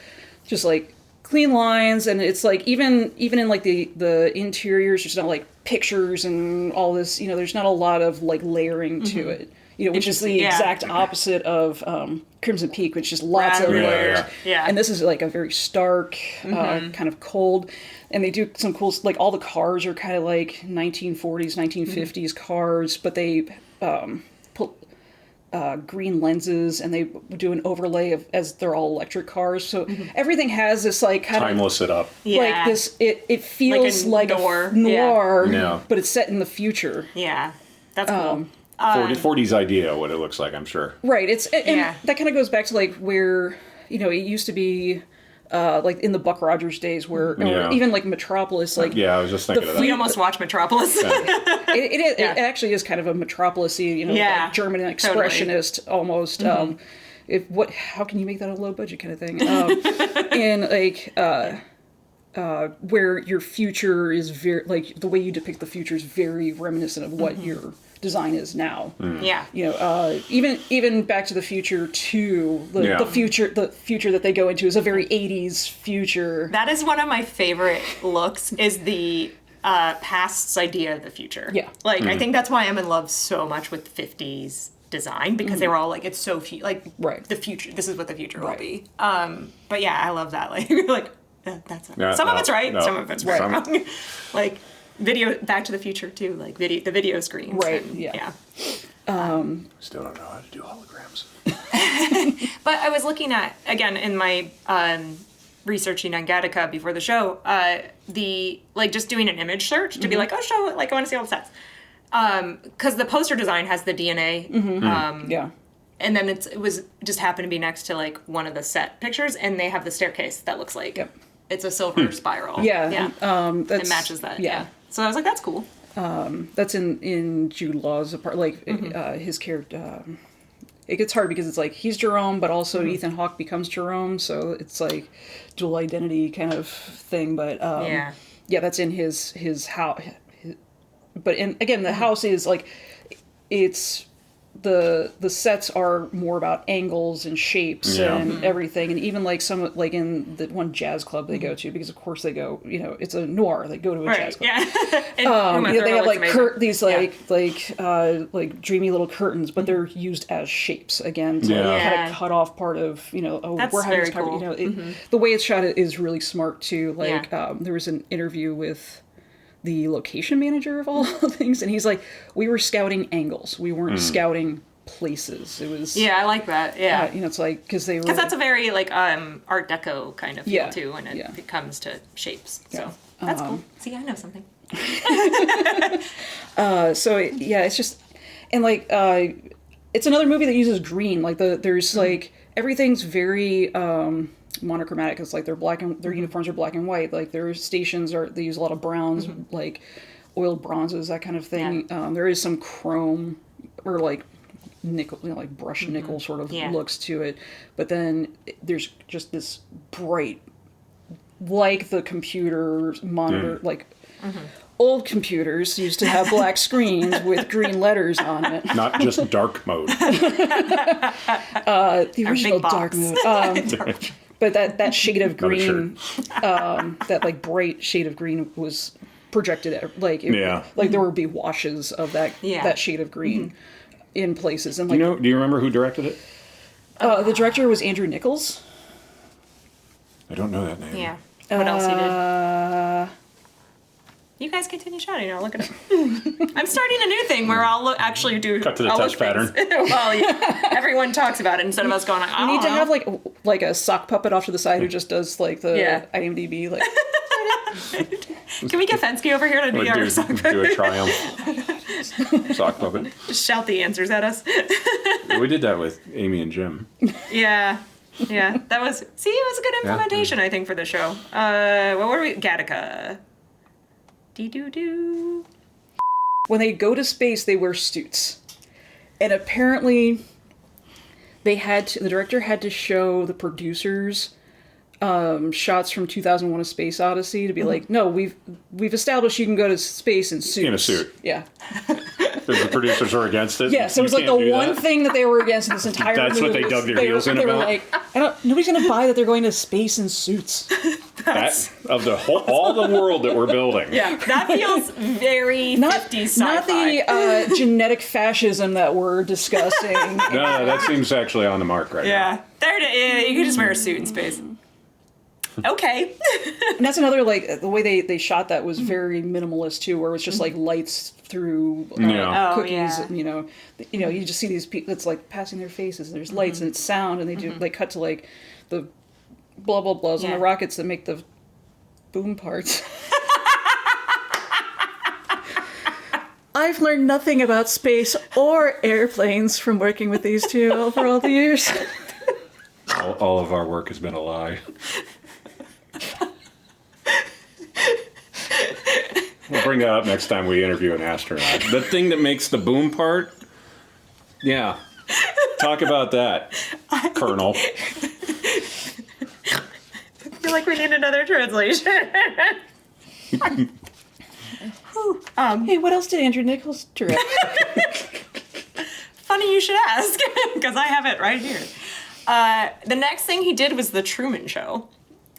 just like clean lines, and it's like even in like the interiors, there's not like pictures and all this, there's not a lot of like layering to it, which is the exact opposite of Crimson Peak, which is lots of layers. And this is like a very stark, kind of cold, and they do some cool, like all the cars are kind of like 1940s, 1950s cars, but they put green lenses, and they do an overlay as they're all electric cars, so everything has this like kind timeless of it up, like this. It feels like a noir, but it's set in the future. Yeah, that's cool. 40s idea what it looks like, I'm sure. Right. And that kind of goes back to like where it used to be. Like in the Buck Rogers days, or even like Metropolis, like I was just thinking of that. We almost watched Metropolis. It actually is kind of a Metropolis-y, like German expressionist almost. How can you make that a low budget kind of thing? And like where your future is very like the way you depict the future is very reminiscent of what your design is now. Even Back to the Future 2, the future that they go into is a very 80s future. That is one of my favorite looks, is the past's idea of the future. I think that's why I'm in love so much with 50s design, because they were all like, it's so the future, this is what the future will be. But yeah, I love that. Some of it's right, some of it's wrong. Like Back to the Future too, like the video screens. Right. Still don't know how to do holograms. But I was looking at, again, in my researching on Gattaca before the show, just doing an image search to be like, I want to see all the sets. Because the poster design has the DNA. And then it was just happened to be next to like one of the set pictures, and they have the staircase that looks like it's a silver spiral. It matches that. So I was like, that's cool. That's in Jude Law's apartment, his character. It gets hard because it's like he's Jerome, but also Ethan Hawke becomes Jerome, so it's like dual identity kind of thing. But that's in his house. But again, the house is like it's the sets are more about angles and shapes and everything, and even like some like in the one jazz club they go to, because of course they go, it's a noir, they go to a jazz club. They have like these like dreamy little curtains, but they're used as shapes again to kind of cut off part of That's we're having very this type cool. of, the way it's shot is really smart too. Like there was an interview with the location manager of all things, and he's like, we were scouting angles, we weren't scouting places. It was I like that. it's like because that's a very like Art Deco kind of feel too when it comes to shapes. So that's cool. See, I know something. It's just, and like it's another movie that uses green. Like there's like everything's very monochromatic. It's like their uniforms are black and white. Like their stations they use a lot of browns, like oiled bronzes, that kind of thing. There is some chrome or like nickel, like brushed nickel sort of looks to it. But then there's just this bright, like the computer monitor, like old computers used to have black screens with green letters on it. Not just dark mode. The original dark mode. But that shade of green, that like bright shade of green was projected at, like there would be washes of that shade of green in places. And like, do you remember who directed it? The director was Andrew Nichols. I don't know that name. Yeah. What else he did? You guys continue shouting. I'll look it up. I'm starting a new thing where I'll actually do. Cut to the touch pattern. Well, everyone talks about it instead of us going. You need to have like a sock puppet off to the side who just does like the IMDb. Like, can we get Fensky over here to be our sock puppet? Do a triumph sock puppet. Just shout the answers at us. We did that with Amy and Jim. Yeah. That was. See, it was a good implementation, I think, for the show. What were we? Gattaca. Dee-doo-doo. When they go to space, they wear suits. And apparently, the director had to show the producers shots from 2001: A Space Odyssey to be like, no, we've established you can go to space in suits. In a suit. Yeah. Because the producers were against it? Yes, it was like the one thing that they were against in this entire That's movie. what they dug their heels in they about? Were like, nobody's going to buy that they're going to space in suits. That, of all the world that we're building. Yeah, that feels very 50s sci-fi. Not the genetic fascism that we're discussing. No, that seems actually on the mark right now. You could just wear a suit in space. Okay. And that's another, like, the way they shot that was very minimalist too, where it's just like lights through cookies. And, you just see these people. It's like passing their faces. And there's lights and it's sound, and they cut to like the blah blah blahs and the rockets that make the boom parts. I've learned nothing about space or airplanes from working with these two over all the years. All of our work has been a lie. We'll bring that up next time we interview an astronaut. The thing that makes the boom part, talk about that, Colonel. I feel like we need another translation. Hey, what else did Andrew Nichols direct? Funny you should ask, because I have it right here. The next thing he did was The Truman Show.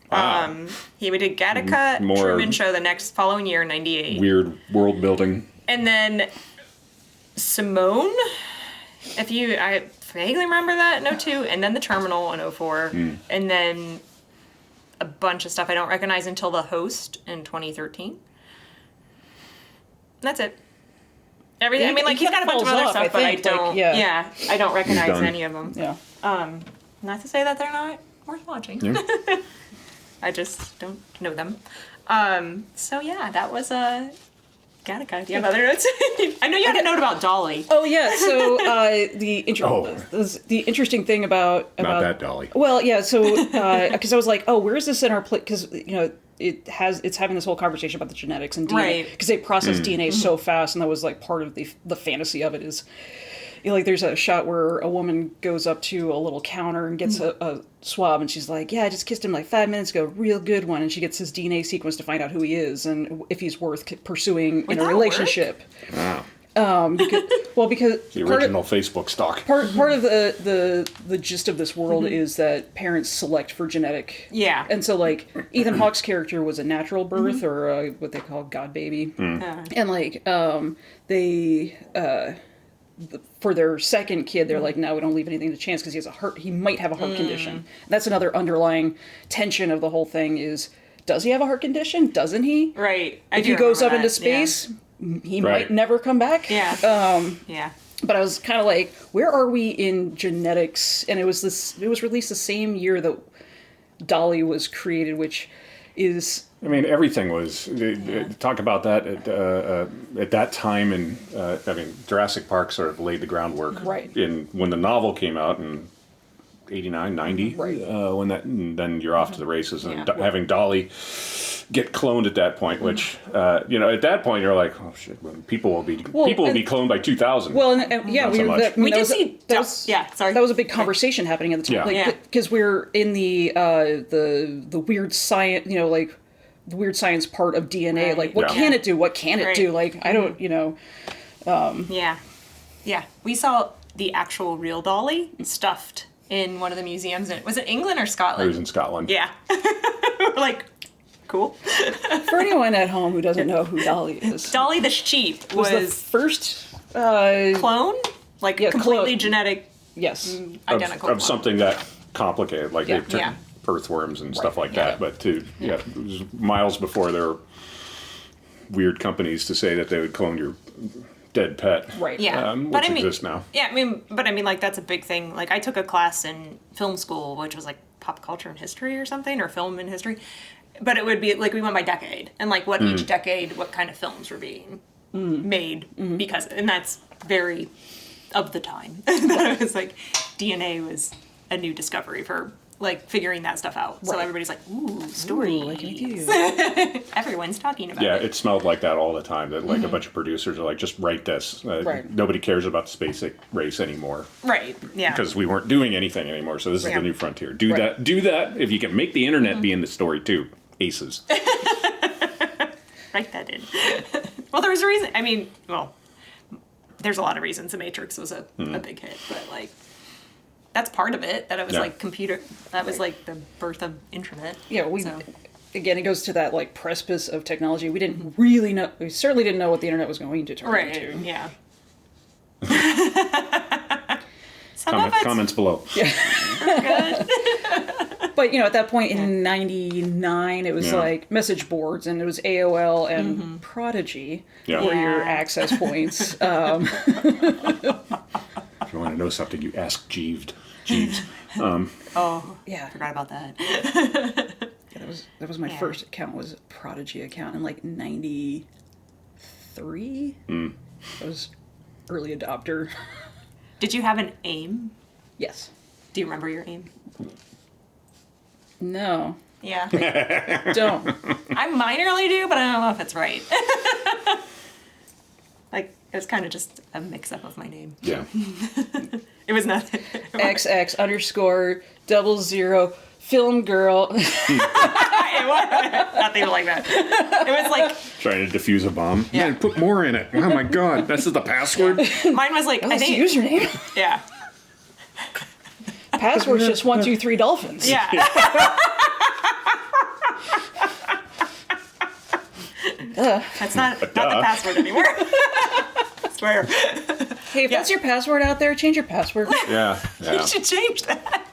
He did Gattaca, Truman Show the following year, 98. Weird world building. And then Simone, I vaguely remember that in 02, and then The Terminal in 04, and then a bunch of stuff I don't recognize until The Host in 2013. That's it. Everything. I mean, like, he's got a bunch of other stuff, but I don't. I don't recognize any of them. Yeah. Not to say that they're not worth watching. Yeah. I just don't know them. So yeah, that was Gattaca. Do you have other notes? I know you had a note about Dolly. Oh yeah. So the interesting thing about not that Dolly. Well, yeah. So because I was like, oh, where is this in our place? Because it's having this whole conversation about the genetics and DNA because they process DNA so fast, and that was like part of the fantasy of it is. Like there's a shot where a woman goes up to a little counter and gets a swab, and she's like, yeah, I just kissed him like 5 minutes ago, real good one, and she gets his DNA sequence to find out who he is and if he's worth pursuing in a relationship. Wow. Because The original Facebook stock. part of the gist of this world is that parents select for genetic. Yeah. And so like Ethan Hawke's character was a natural birth or what they call god baby, and like they. For their second kid, they're like, no, we don't leave anything to chance because he might have a heart condition. That's another underlying tension of the whole thing is, does he have a heart condition? Doesn't he? Right. If he goes up into space, he might never come back. Yeah. Yeah. But I was kind of like, where are we in genetics? And it was released the same year that Dolly was created, which is... I mean, everything was. Talk about that at that time, and I mean, Jurassic Park sort of laid the groundwork. Right. When the novel came out in 89, 90, Right. When that, and then you're off to the races, and Yeah. having Dolly get cloned at that point, which at that point you're like, oh shit, people will be cloned by 2000. Well, and yeah, Not so much. We did see... sorry. That was a big conversation happening at the time. Yeah. Because we're in the weird science, like the weird science part of DNA. Right. Like, what Yeah. can it do? What can it Right. do? Like, I don't, Yeah. Yeah. We saw the actual real Dolly stuffed in one of the museums. Was it England or Scotland? I was in Scotland. Yeah. We're like, cool. For anyone at home who doesn't know who Dolly is, Dolly the sheep was the was first clone? Like Yeah, completely clone. genetic, yes. identical of clone. something that complicated, like Yeah. they took Yeah. earthworms and stuff like Yeah. that. But it was miles before there were weird companies to say that they would clone your dead pet. Right. Yeah. Which exists now. Yeah, I mean, like, that's a big thing. Like, I took a class in film school, which was like pop culture and history or something, or film and history. But it would be like we went by decade and like what each decade, what kind of films were being made because, and that's very of the time. That it was like DNA was a new discovery for like figuring that stuff out. So Right. everybody's like, ooh, stories. Ooh, I can do. Everyone's talking about Yeah, it. it smelled like that all the time. That like a bunch of producers are like, just write this. Right. Nobody cares about the space race anymore Right. Yeah. because we weren't doing anything anymore. So this is Yeah. the new frontier. Do Right. that. Do that. If you can make the internet be in the story too, aces. Write that in. Well, there was a reason. I mean, well, there's a lot of reasons The Matrix was a big hit, but like that's part of it. That it was Yeah. like computer. That was like the birth of internet. Yeah, So, again, it goes to that like precipice of technology. We didn't really know. We certainly didn't know what the internet was going to turn right. into. Yeah. Some of it's Comments below. good. But at that point in '99, it was Yeah. like message boards, and it was AOL and Prodigy Yeah. were your Yeah. access points. If you want to know something, you ask Jeeves. Oh, Yeah, forgot about that. that was my Yeah. first account, was a Prodigy account in like '93. I was early adopter. Did you have an aim? Yes. Do you remember your aim? No. Yeah. Don't. I minorly do, but I don't know if it's right. Like, it was kind of just a mix-up of my name. Yeah. It was not... XX_00 film girl. It was nothing like that. It was like... Trying to defuse a bomb. Yeah. Man, put more in it. Oh my god, this is the password. Mine was like... I That's the think... username. Yeah. Password's just 123 dolphins. Yeah. That's not the password anymore. I swear. Hey, if that's your password out there, change your password. Yeah. You should change that.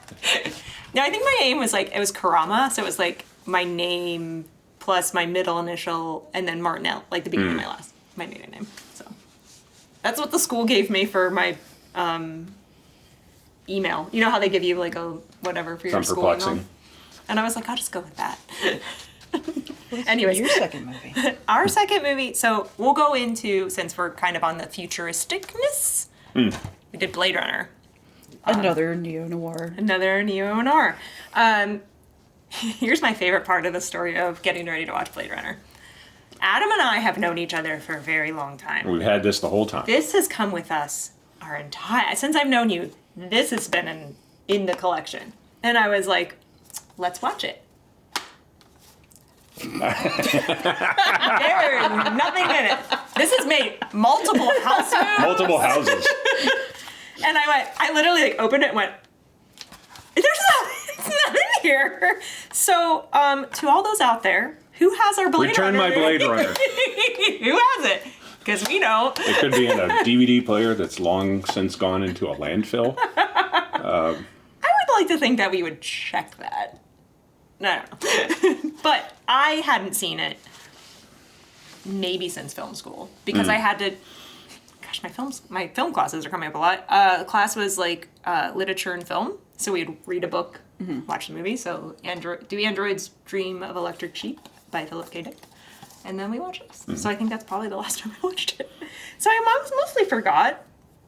No, I think my aim was like, it was Karama, so it was like my name plus my middle initial and then Martinell, like the beginning of my maiden name. So that's what the school gave me for my email. You know how they give you like a whatever for your Sounds school perplexing. email? And I was like, I'll just go with that. Anyways, Your second movie. our second movie, so we'll go into, since we're kind of on the futuristicness, we did Blade Runner. Another neo-noir. Another neo-noir. Here's my favorite part of the story of getting ready to watch Blade Runner. Adam and I have known each other for a very long time. We've had this the whole time. This has come with us our entire... Since I've known you, this has been in the collection. And I was like, let's watch it. There's nothing in it. This has made multiple house moves. Multiple houses. And I literally like opened it and went, it's not in here. So, to all those out there, who has our Blade Return Runner? my Blade Runner. Who has it? Because we don't. It could be in a DVD player that's long since gone into a landfill. I would like to think that we would check that. I don't know. But I hadn't seen it maybe since film school because I had to. Gosh, my film classes are coming up a lot. The class was like literature and film, so we'd read a book, watch the movie. So Do Androids Dream of Electric Sheep by Philip K. Dick, and then we watched this. So I think that's probably the last time I watched it. So I mostly forgot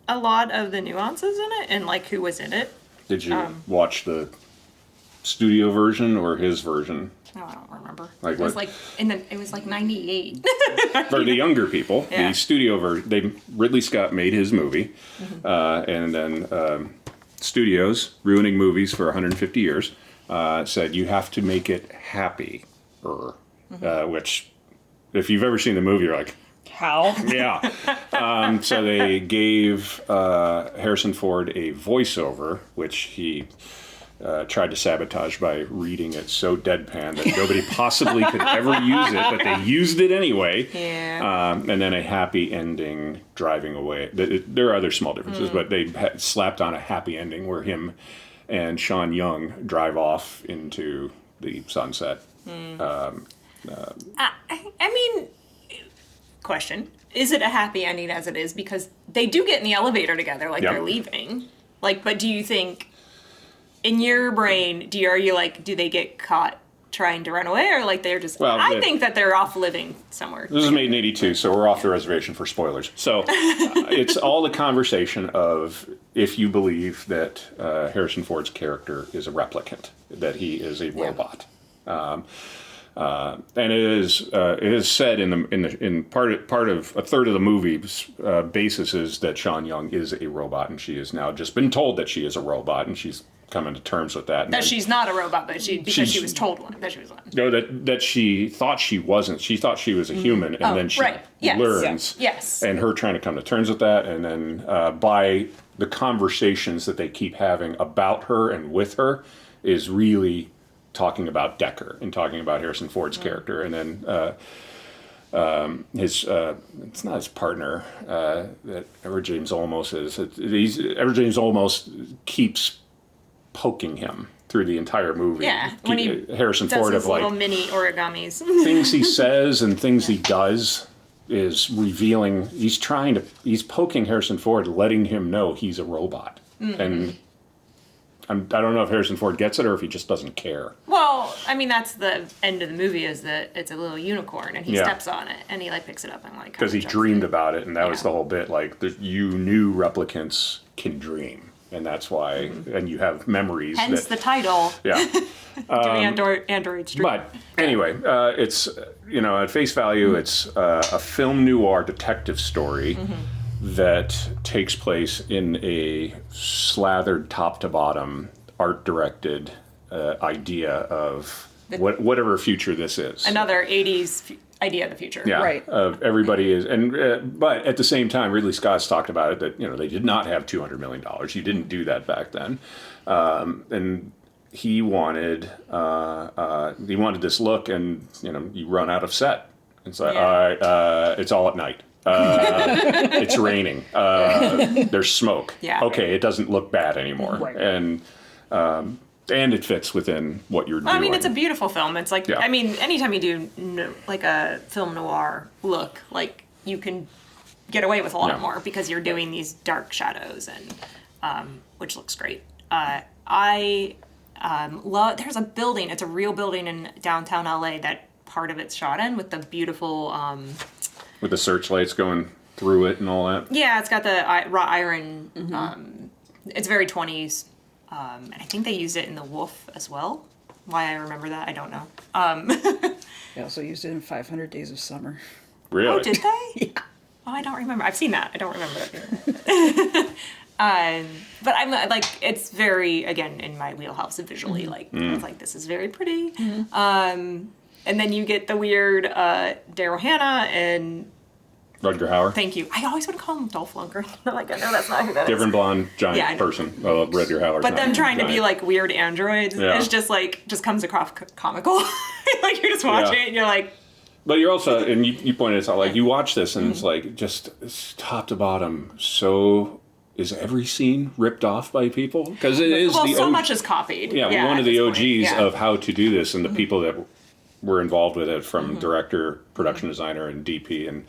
a lot of the nuances in it and like who was in it. Did you watch the studio version or his version? No, I don't remember. Like it was what? it was like 98. For the younger people, Yeah. the studio version, Ridley Scott made his movie, and then studios, ruining movies for 150 years, said you have to make it happier, which, if you've ever seen the movie, you're like, How? yeah. So they gave Harrison Ford a voiceover, which he tried to sabotage by reading it so deadpan that nobody possibly could ever use it, but they used it anyway. Yeah. And then a happy ending driving away. There are other small differences, but they slapped on a happy ending where him and Sean Young drive off into the sunset. I mean, question. Is it a happy ending as it is? Because they do get in the elevator together, like Yep. they're leaving. Like, but do you think, in your brain, are you like, do they get caught trying to run away? Or like they're just, I think that they're off living somewhere. This is made in 82, so we're off the reservation for spoilers. So it's all the conversation of if you believe that Harrison Ford's character is a replicant, that he is a robot. And it is said in part of a third of the movie's basis is that Sean Young is a robot, and she has now just been told that she is a robot, and she's coming to terms with that. That she's not a robot, but she was told that she was one. No, that she thought she wasn't. She thought she was a human, and then she learns. Yes. And her trying to come to terms with that, and then by the conversations that they keep having about her and with her is really talking about Decker and talking about Harrison Ford's character, and then his it's not his partner that Edward James Olmos is. Edward James Olmos keeps poking him through the entire movie. Yeah, when he Harrison does Ford his of like little mini origamis. things he says and things he does is revealing. He's poking Harrison Ford, letting him know he's a robot, and I don't know if Harrison Ford gets it or if he just doesn't care. Well, I mean, that's the end of the movie, is that it's a little unicorn and he steps on it and he like picks it up and like. Because he dreamed about it, and that was the whole bit. Like, you knew replicants can dream, and that's why, and you have memories. Hence the title. Yeah. Do Androids Dream. But anyway, it's, at face value, it's a film noir detective story that takes place in a slathered top to bottom, art directed idea of whatever future this is. Another 80s idea of the future. Yeah, Right. Everybody is, and but at the same time, Ridley Scott's talked about it that they did not have $200 million. You didn't do that back then, and he wanted this look, and you run out of set. It's like, all right, it's all at night. It's raining. There's smoke. Yeah. Okay, it doesn't look bad anymore, Right. and it fits within what you're doing. I mean, it's a beautiful film. It's like, I mean, anytime you do like a film noir look, like you can get away with a lot more because you're doing these dark shadows, and which looks great. I love. There's a building. It's a real building in downtown LA that part of it's shot in with the beautiful. With the searchlights going through it and all that. Yeah, it's got the wrought iron. It's very 20s. And I think they used it in The Wolf as well. Why I remember that, I don't know. They also used it in 500 Days of Summer. Really? Oh, did they? Yeah. Oh, I don't remember. I've seen that. I don't remember that. But I'm like, it's very, again, in my wheelhouse visually. Like, it's like, this is very pretty. And then you get the weird Daryl Hannah and Rutger Hauer. Thank you. I always would call him Dolph Lundgren. I'm like, I know that's not who that is. Different blonde giant Yeah, I know. person. Well, Rutger Hauer. But them trying to be like weird androids is just like, just comes across comical. Like you're just watching it and you're like. But you're also, and you pointed this out, like you watch this and it's like just it's top to bottom. So is every scene ripped off by people? Because it is so much is copied. Yeah, one of the OGs of of how to do this, and the people that were involved with it, from director, production designer, and DP, and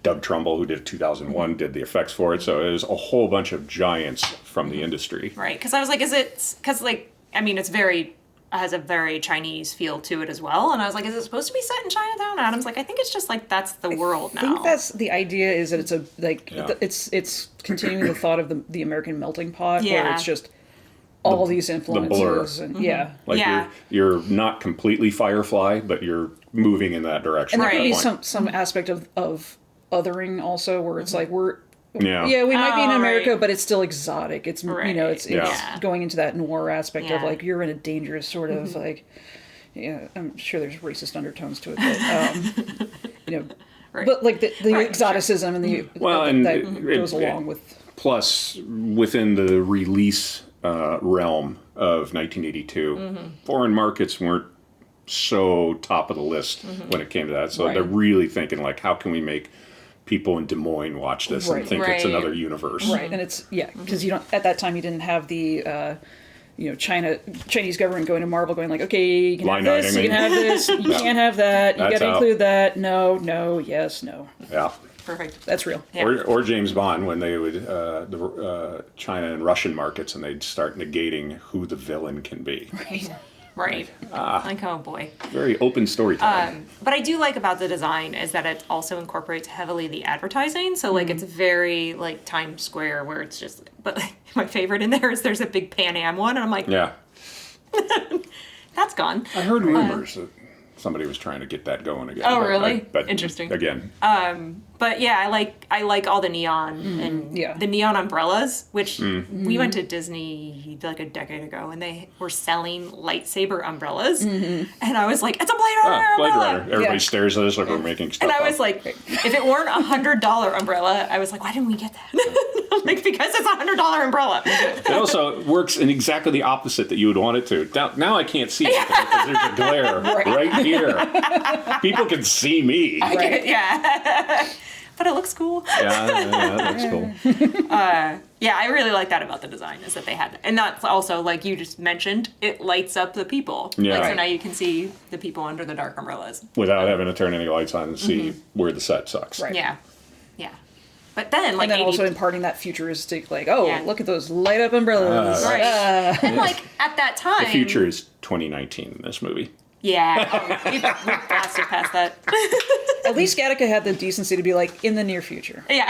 Doug Trumbull, who did 2001, did the effects for it. So it was a whole bunch of giants from the industry. Right, because I was like, is it, because like, I mean, it's very, has a very Chinese feel to it as well. And I was like, is it supposed to be set in Chinatown? Adam's like, I think it's just like, that's the world now. I think that's the idea, is that it's a, like, it's continuing the thought of the American melting pot, where it's just all these influences. And Like you're not completely Firefly, but you're moving in that direction. And there could be some aspect of othering also, where it's like, we might be in America, but it's still exotic. It's it's going into that noir aspect of like, you're in a dangerous sort of like, I'm sure there's racist undertones to it, but but like the exoticism and the that goes along with. Plus, within the release realm of 1982, foreign markets weren't so top of the list when it came to that. So they're really thinking like, how can we make people in Des Moines watch this and think it's another universe? Right, and it's because you don't, at that time you didn't have the Chinese government going to Marvel going like, okay, you can have this, you can have this, you can't have that, you got to include that, no, yes, no. Yeah. Perfect. That's real. Yeah. Or James Bond, when they would the China and Russian markets, and they'd start negating who the villain can be. Right. Like, oh boy. Very open storytelling. But I do like about the design is that it also incorporates heavily the advertising. So like it's very like Times Square, where it's just, but like, my favorite in there is there's a big Pan Am one, and I'm like, that's gone. I heard rumors that somebody was trying to get that going again. Oh, really? But interesting. Again. But yeah, I like all the neon and the neon umbrellas, which we went to Disney like a decade ago, and they were selling lightsaber umbrellas, and I was like, it's a Blade Runner umbrella. Blade Runner. Everybody stares at us like we're making stuff And I up. was like, if it weren't $100 umbrella, I was like, why didn't we get that? I'm like, because it's $100 umbrella. It also works in exactly the opposite that you would want it to. Now I can't see it because there's a glare right here. People can see me. But it looks cool. Yeah, it looks cool. I really like that about the design, is that they had, and that's also, like you just mentioned, it lights up the people. Yeah. Like, so now you can see the people under the dark umbrellas. Without having to turn any lights on and see where the set sucks. Right. Yeah. But then, like, and then also imparting that futuristic, like, look at those light up umbrellas. And like at that time, The future is 2019 in this movie. Yeah, we blasted past that. At least Gattaca had the decency to be like, in the near future. Yeah.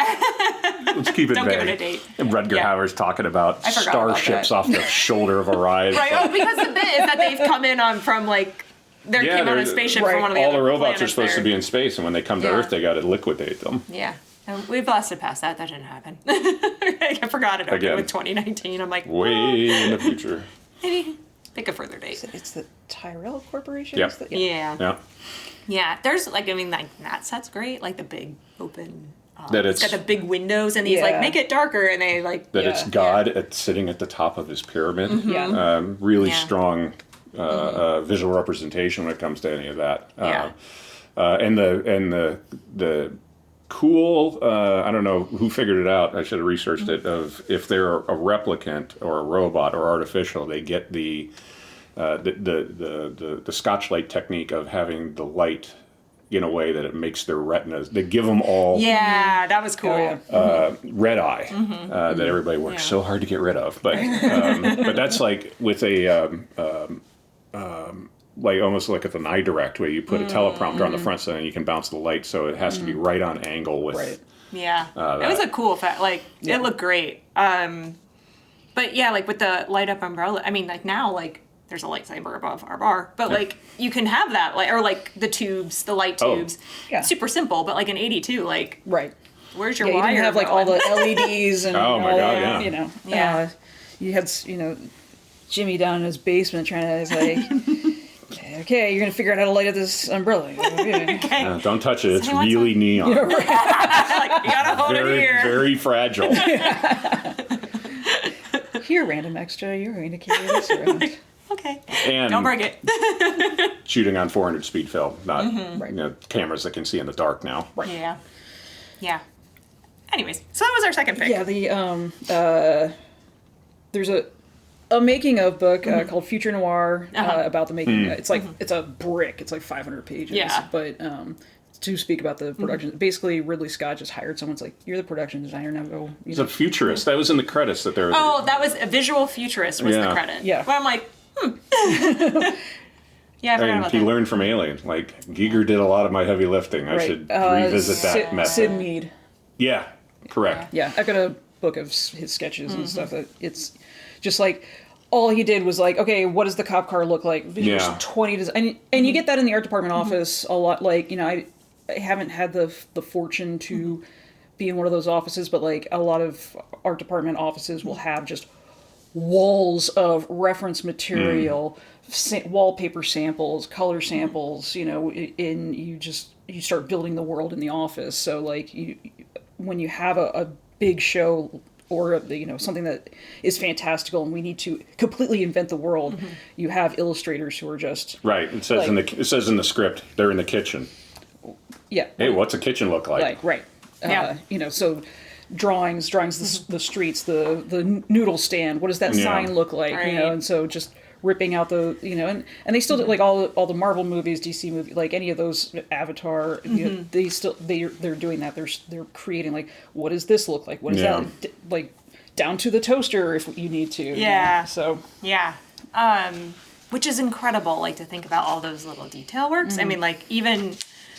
Let's keep it Don't vague. give it a date. And Rutger Hauer's talking about I forgot about starships that. off the shoulder of a ride. Right. Oh, because the bit is that they've come in on from like came on a spaceship from one of the all other the robots are planets supposed there. to be in space, and when they come to Earth, they got to liquidate them. Yeah. We blasted past that. That didn't happen. I forgot it Again. with 2019. I'm like, Way in the future. maybe pick a further date. It's the Tyrell Corporation? Yep. Yeah. Yeah. There's like, I mean, like that set's great. Like the big open. That It's it's got the big windows, and he's like, make it darker, and they like. that it's God sitting at the top of his pyramid. Really strong visual representation when it comes to any of that. And the cool, I don't know who figured it out, I should have researched it, of if they're a replicant or a robot or artificial, they get the Scotch-Light technique of having the light in a way that it makes their retinas, they give them all that was cool. red eye that everybody works so hard to get rid of. But that's like with a like almost like at an eye direct, where you put a teleprompter on the front, so then you can bounce the light, so it has to be right on angle with. Right. Yeah, it was a cool effect. Like it looked great. But yeah, like with the light up umbrella. I mean, like now, like there's a lightsaber above our bar, but like you can have that, like, or like the tubes, the light tubes. Super simple, but like in '82, like where's your wire? You didn't have like all the LEDs and oh my all God, that, you had Jimmy down in his basement trying to like. okay, you're gonna figure out how to light up this umbrella. Okay. Don't touch it. It's Hey, what's really neon. Like, you gotta hold it Very, here. very fragile. Here, random extra, you're going to carry this around. Okay. And Don't break it. shooting on 400 speed film, not Right. cameras that can see in the dark now. Right. Yeah. Yeah. Anyways, so that was our second pick. Yeah, there's a making of book called Future Noir about the making. It's like it's a brick. It's like 500 pages. Yeah. But to speak about the production, basically Ridley Scott just hired someone. It's like, you're the production designer, now go. He's a futurist. That was in the credits that there was. Oh, that was a visual futurist was the Yeah. credit. Yeah. Well, I'm like, Yeah, I forgot And about he that. learned from Alien. Like, Giger did a lot of my heavy lifting. I Right. should revisit that method. Sid Mead. Yeah, correct. Yeah, I've got a book of his sketches and stuff. That it's just like all he did was like, okay, what does the cop car look like? Here's Yeah. 20 and you get that in the art department office a lot. Like, I haven't had the fortune to be in one of those offices, but like a lot of art department offices will have just walls of reference material, wallpaper samples, color samples, and you start building the world in the office. So like when you have a big show or something that is fantastical and we need to completely invent the world, you have illustrators who are just Right. It says it says in the script they're in the kitchen. yeah. Hey, what's a kitchen look like? Like right. Yeah. So drawings the streets, the noodle stand, what does that Yeah. sign look like? Right. And so just ripping out the and they still do like all the Marvel movies, DC movies, like any of those, Avatar, they're doing that. They're creating like, what does this look like? What is Yeah. that like down to the toaster if you need to. Yeah. So Yeah. Which is incredible, like, to think about all those little detail works. I mean, like, even,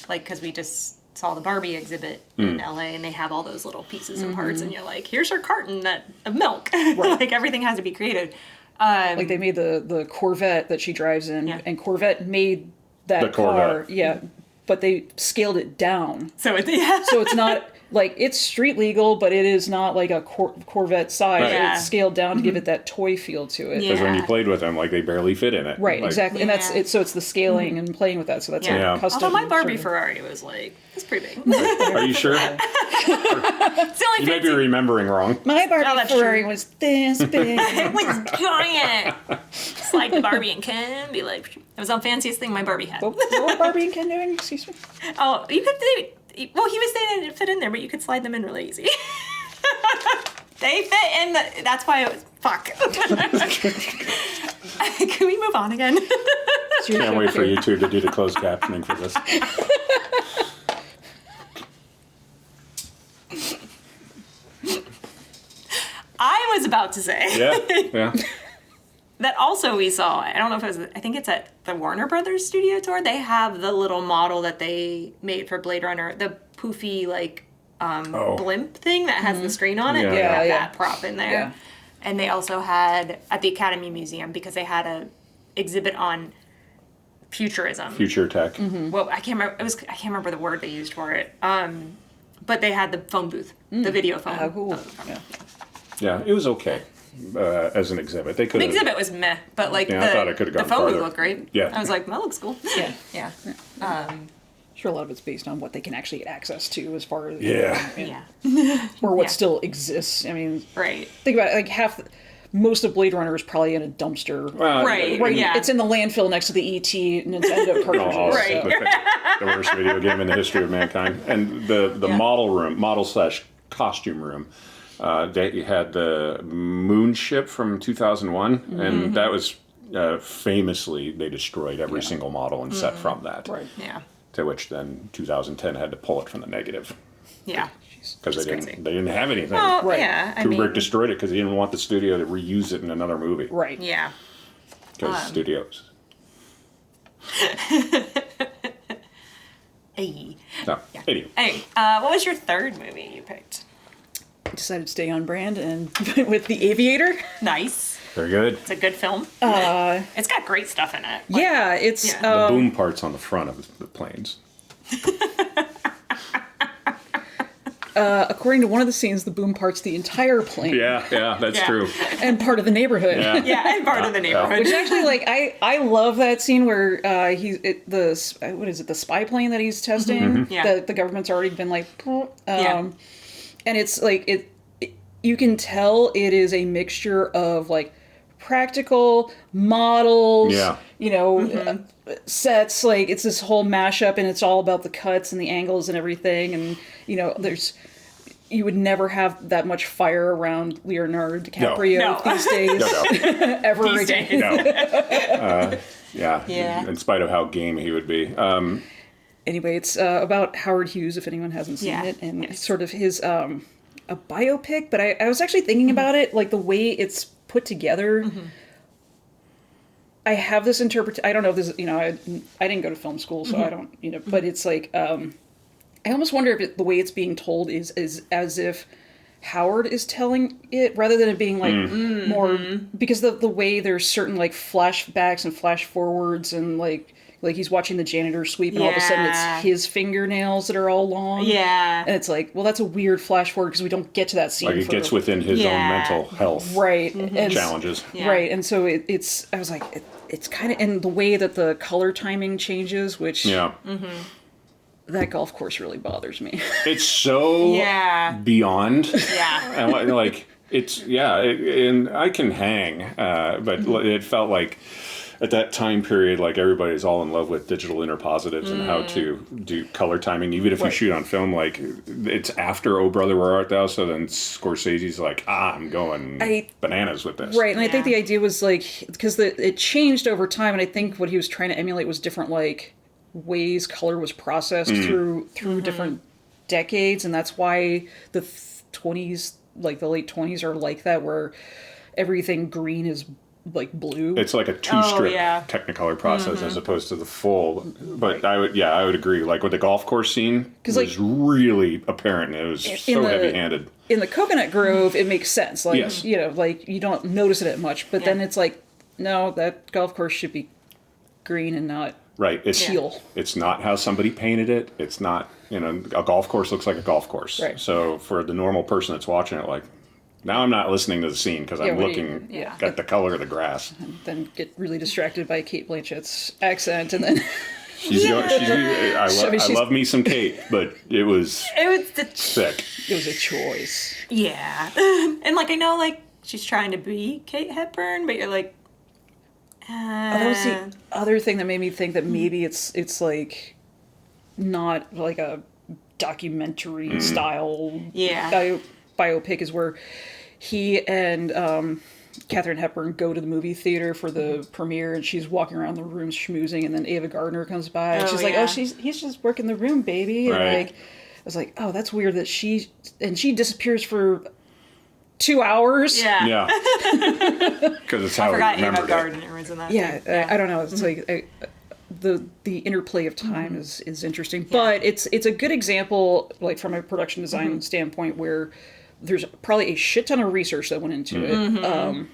like, because we just saw the Barbie exhibit in LA, and they have all those little pieces and parts, and you're like, here's her carton of milk. Like, everything has to be created. like they made the Corvette that she drives in, Yeah. and Corvette made that The Corvette. car, yeah, but they scaled it down. So it's, So it's not like it's street legal, but it is not like a Corvette size. Right. Yeah. It's scaled down to give it that toy feel to it. Yeah. Because when you played with them, like, they barely fit in it. Right, Like, exactly, and that's Yeah. it. So it's the scaling and playing with that. So that's Yeah. like custom. Although my Barbie sort of- Ferrari was like, it's pretty big. Are you sure? It's the only You may be fancy. remembering wrong. My Barbie Oh, that's Ferrari true. was this big. It was giant. It's like the Barbie and Ken, be like, it was the fanciest thing my Barbie had. what were Barbie and Ken doing? Excuse me. Oh, you could. Well, he was saying it fit in there, but you could slide them in really easy. They fit in the. That's why it was. Fuck. Can we move on again? Can't wait for YouTube to do the closed captioning for this. I was about to say Yeah. that also we saw. I don't know if it was. I think it's at the Warner Brothers studio tour. They have the little model that they made for Blade Runner, the poofy like blimp thing that has the screen on it. Yeah. They Yeah, had yeah. that prop in there. Yeah. And they also had at the Academy Museum, because they had a exhibit on futurism. Future tech. Well, I can't remember. I can't remember the word they used for it. But they had the phone booth, the video phone. Oh, cool. Yeah. Yeah, it was okay as an exhibit. They could The have. exhibit was meh, but like Yeah, I thought it could've the gone phone booth farther. looked great. Yeah. I was like, that looks cool. Yeah. Yeah. Sure, a lot of it's based on what they can actually get access to as far as Yeah. Yeah. or what Yeah. still exists. I mean, Right. think about it, like most of Blade Runner is probably in a dumpster. Right. Right, Yeah. it's in the landfill next to the ET Nintendo cartridges. Oh, Right. the worst video game in the history of mankind. And the Yeah. model/costume room, they had the moon ship from 2001, and that was famously, they destroyed every single model and set from that. Right. Yeah. To which then 2010 had to pull it from the negative Yeah. because It's they crazy. didn't have anything. Oh, Right. yeah. I Kubrick mean, destroyed it because he didn't want the studio to reuse it in another movie. Right. yeah. Because studios. Hey. No. Anyway. Hey, what was your third movie you picked? Decided to stay on brand and went with The Aviator. Nice. Very good. It's a good film. It's got great stuff in it. Like, Yeah, it's Yeah. The boom parts on the front of the planes. according to one of the scenes, the boom parts the entire plane. Yeah, that's true. And part of the neighborhood. Yeah, and part of the neighborhood. Which actually, like, I love that scene where the spy plane that he's testing, that the government's already been like, and it's like you can tell it is a mixture of like practical models, sets, like it's this whole mashup, and it's all about the cuts and the angles and everything, and you would never have that much fire around Leonardo DiCaprio these days ever these again. Days. Yeah. In spite of how game he would be. Anyway, it's about Howard Hughes, if anyone hasn't seen it, and sort of his a biopic. But I was actually thinking about it, like the way it's put together. I have this I don't know if this, I didn't go to film school, so I don't, but it's like, I almost wonder if the way it's being told is as if Howard is telling it rather than it being like more, because the way there's certain like flashbacks and flash forwards and like he's watching the janitor sweep and all of a sudden it's his fingernails that are all long. Yeah. And it's like, well, that's a weird flash forward because we don't get to that scene. Like it gets within his own mental health challenges. Right. And so it's, I was like, it's kind of, and the way that the color timing changes, which that golf course really bothers me. It's so beyond. Yeah. And like, it's, and I can hang, but it felt like, at that time period, like everybody's all in love with digital interpositives and how to do color timing. Even if you shoot on film, like it's after Oh Brother Where Art Thou, so then Scorsese's like, I'm going bananas with this. Right, and I think the idea was like, because it changed over time, and I think what he was trying to emulate was different like ways color was processed through different decades, and that's why the 20s, like the late 20s are like that, where everything green is like blue. It's like a two-strip Technicolor process as opposed to the full. But I would agree. Like with the golf course scene, it was really apparent. It was so heavy-handed. In the Coconut Grove, it makes sense. Like like you don't notice it much, but then it's like, no, that golf course should be green and not teal. It's not how somebody painted it. It's not, a golf course looks like a golf course. Right. So for the normal person that's watching it, like, now I'm not listening to the scene because I'm looking at the color of the grass. And then get really distracted by Cate Blanchett's accent, and then I love me some Kate, but it was sick. It was a choice. Yeah, and like I know, like she's trying to be Kate Hepburn, but you're like, that was the other thing that made me think that maybe it's like not like a documentary style biopic, is where he and Katharine Hepburn go to the movie theater for the premiere, and she's walking around the room schmoozing, and then Ava Gardner comes by, and she's like, he's just working the room, baby. And like, I was like, oh, that's weird that she disappears for 2 hours. Yeah. Because it's how I remembered Ava Gardner was in that. I don't know. It's like the interplay of time is interesting, but it's a good example, like from a production design standpoint, where there's probably a shit ton of research that went into it.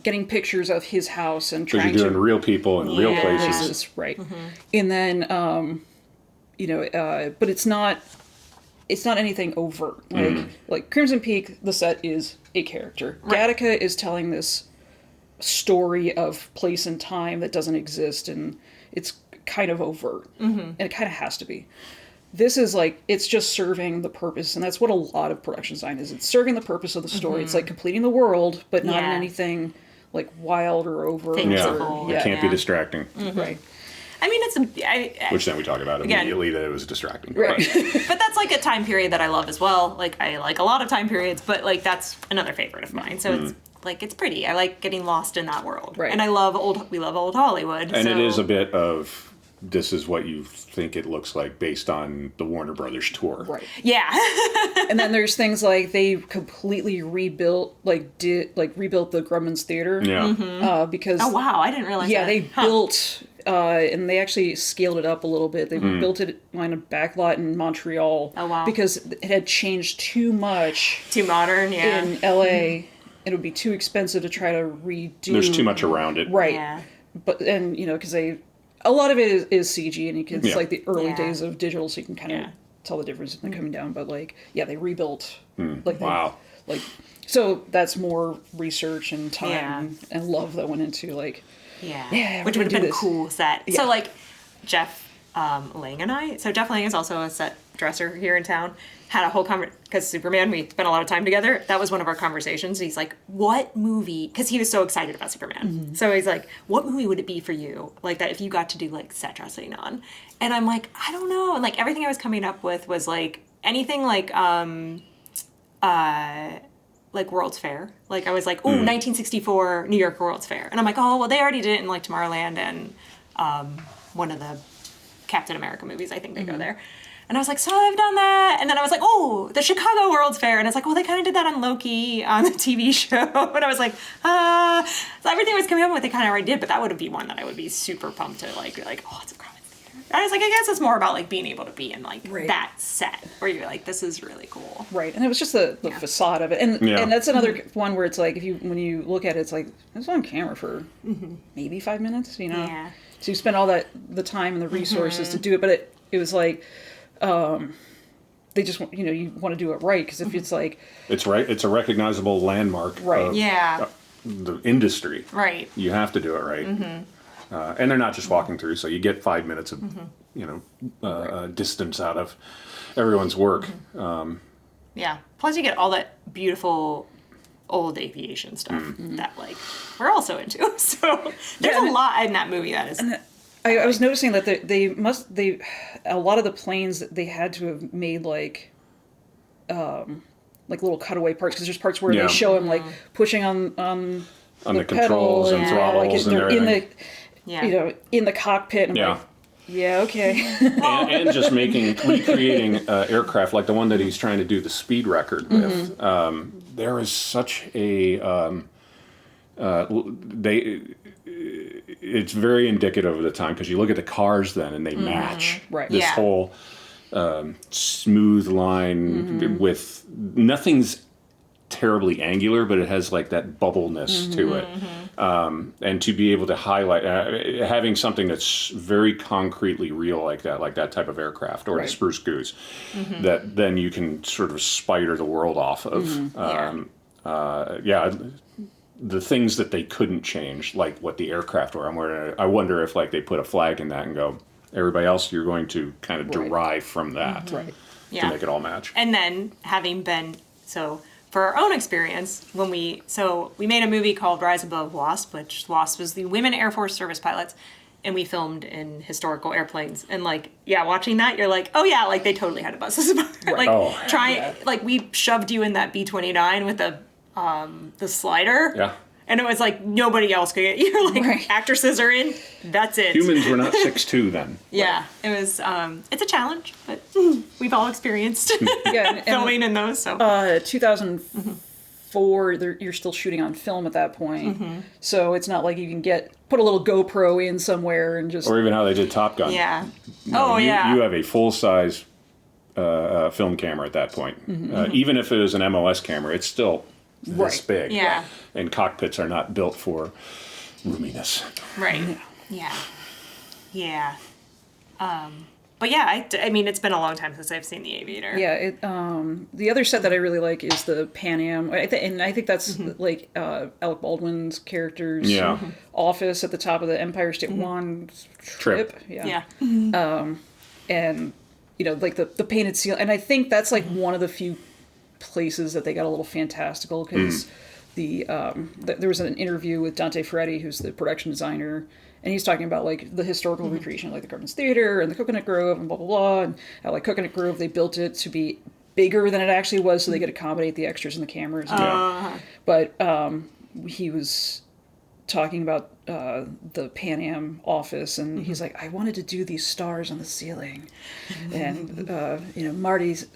Getting pictures of his house and trying to doing real people in real places, right? And then but it's not anything overt. Like Crimson Peak, the set is a character. Right. Gattaca is telling this story of place and time that doesn't exist, and it's kind of overt, and it kind of has to be. This is like, it's just serving the purpose, and that's what a lot of production design is. It's serving the purpose of the story. It's like completing the world, but not in anything like wild or overt. It can't be distracting. Right. I mean, which then we talk about immediately that it was distracting. Right. But that's like a time period that I love as well. Like I like a lot of time periods, but like that's another favorite of mine. So it's like, it's pretty. I like getting lost in that world. Right. And we love old Hollywood. And it is a bit of, this is what you think it looks like based on the Warner Brothers tour. Right. Yeah. And then there's things like they completely rebuilt the Grumman's Theater. Yeah. Because oh wow, I didn't realize that. Yeah, they built and they actually scaled it up a little bit. They built it on a backlot in Montreal. Oh wow. Because it had changed too much. Too modern, in LA. It would be too expensive to try to redo. There's too much around it. Right. Yeah. But because a lot of it is CG, and it's like the early days of digital, so you can kind of tell the difference in them coming down. But like, yeah, they rebuilt. Like, Wow. Like, so that's more research and time and love that went into like. Yeah. Which we're would have gonna been do a this. cool set. Yeah. So like Jeff Lang and I. So Jeff Lang is also a set dresser here in town. Had a whole because Superman, we spent a lot of time together. That was one of our conversations. He's like, what movie? Because he was so excited about Superman. So he's like, what movie would it be for you? Like that if you got to do like set dressing on. And I'm like, I don't know. And like everything I was coming up with was like anything like World's Fair. Like I was like, ooh, 1964 New York World's Fair. And I'm like, oh, well, they already did it in like Tomorrowland and one of the Captain America movies. I think they go there. And I was like, so I've done that. And then I was like, oh, the Chicago World's Fair. And it's like, well, they kind of did that on Loki on the TV show. And I was like, So everything I was coming up with, they kind of already did. But that would be one that I would be super pumped to like, be like, oh, it's a Commons Theater. And I was like, I guess it's more about like being able to be in like that set where you're like, this is really cool. Right. And it was just the facade of it. And that's another one where it's like, when you look at it, it's like, it's on camera for maybe 5 minutes, you know? Yeah. So you spend all the time and the resources to do it. But it was like, they just want, you want to do it right. Because if it's like... It's a recognizable landmark Right. of the industry. Right. You have to do it right. And they're not just walking through, so you get 5 minutes of, distance out of everyone's work. Yeah. Plus you get all that beautiful old aviation stuff that like we're also into. So there's a lot in that movie that is... I was noticing that a lot of the planes that they had to have made like little cutaway parts, because there's parts where they show him like pushing on the controls and throttles and everything. In the cockpit. And I'm like, yeah, okay. and just recreating aircraft like the one that he's trying to do the speed record with. There is such a it's very indicative of the time, because you look at the cars then and they match this whole smooth line with nothing's terribly angular, but it has like that bubbleness to it. And to be able to highlight having something that's very concretely real like that type of aircraft or the Spruce Goose, that then you can sort of spider the world off of. The things that they couldn't change, like what the aircraft were. I wonder if like they put a flag in that and go, everybody else, you're going to kind of derive from that to make it all match. And then having been, so for our own experience, when we made a movie called Rise Above Wasp, which Wasp was the Women Air Force Service Pilots, and we filmed in historical airplanes. And like, watching that, you're like, oh yeah, like they totally had to bust us apart. Like we shoved you in that B-29 with the slider. Yeah. And it was like nobody else could get you. Like actresses are in. That's it. Humans were not 6'2" then. Yeah, it was. It's a challenge, but we've all experienced filming in those. So 2004, you're still shooting on film at that point, so it's not like you can put a little GoPro in somewhere and just. Or even how they did Top Gun. Yeah. You have a full size film camera at that point. Even if it was an MOS camera, it's still this big. Yeah. And cockpits are not built for roominess. Right. Yeah. But I mean, it's been a long time since I've seen The Aviator. Yeah. The other set that I really like is the Pan Am, and I think that's like Alec Baldwin's character's office at the top of the Empire State One trip. Yeah. And like the painted seal, and I think that's like one of the few places that they got a little fantastical, because there was an interview with Dante Ferretti, who's the production designer, and he's talking about like the historical recreation, like the Gardens Theater and the Coconut Grove and blah blah blah, and how like Coconut Grove they built it to be bigger than it actually was, so they could accommodate the extras and the cameras. But he was talking about the Pan Am office, and he's like, I wanted to do these stars on the ceiling, and Marty's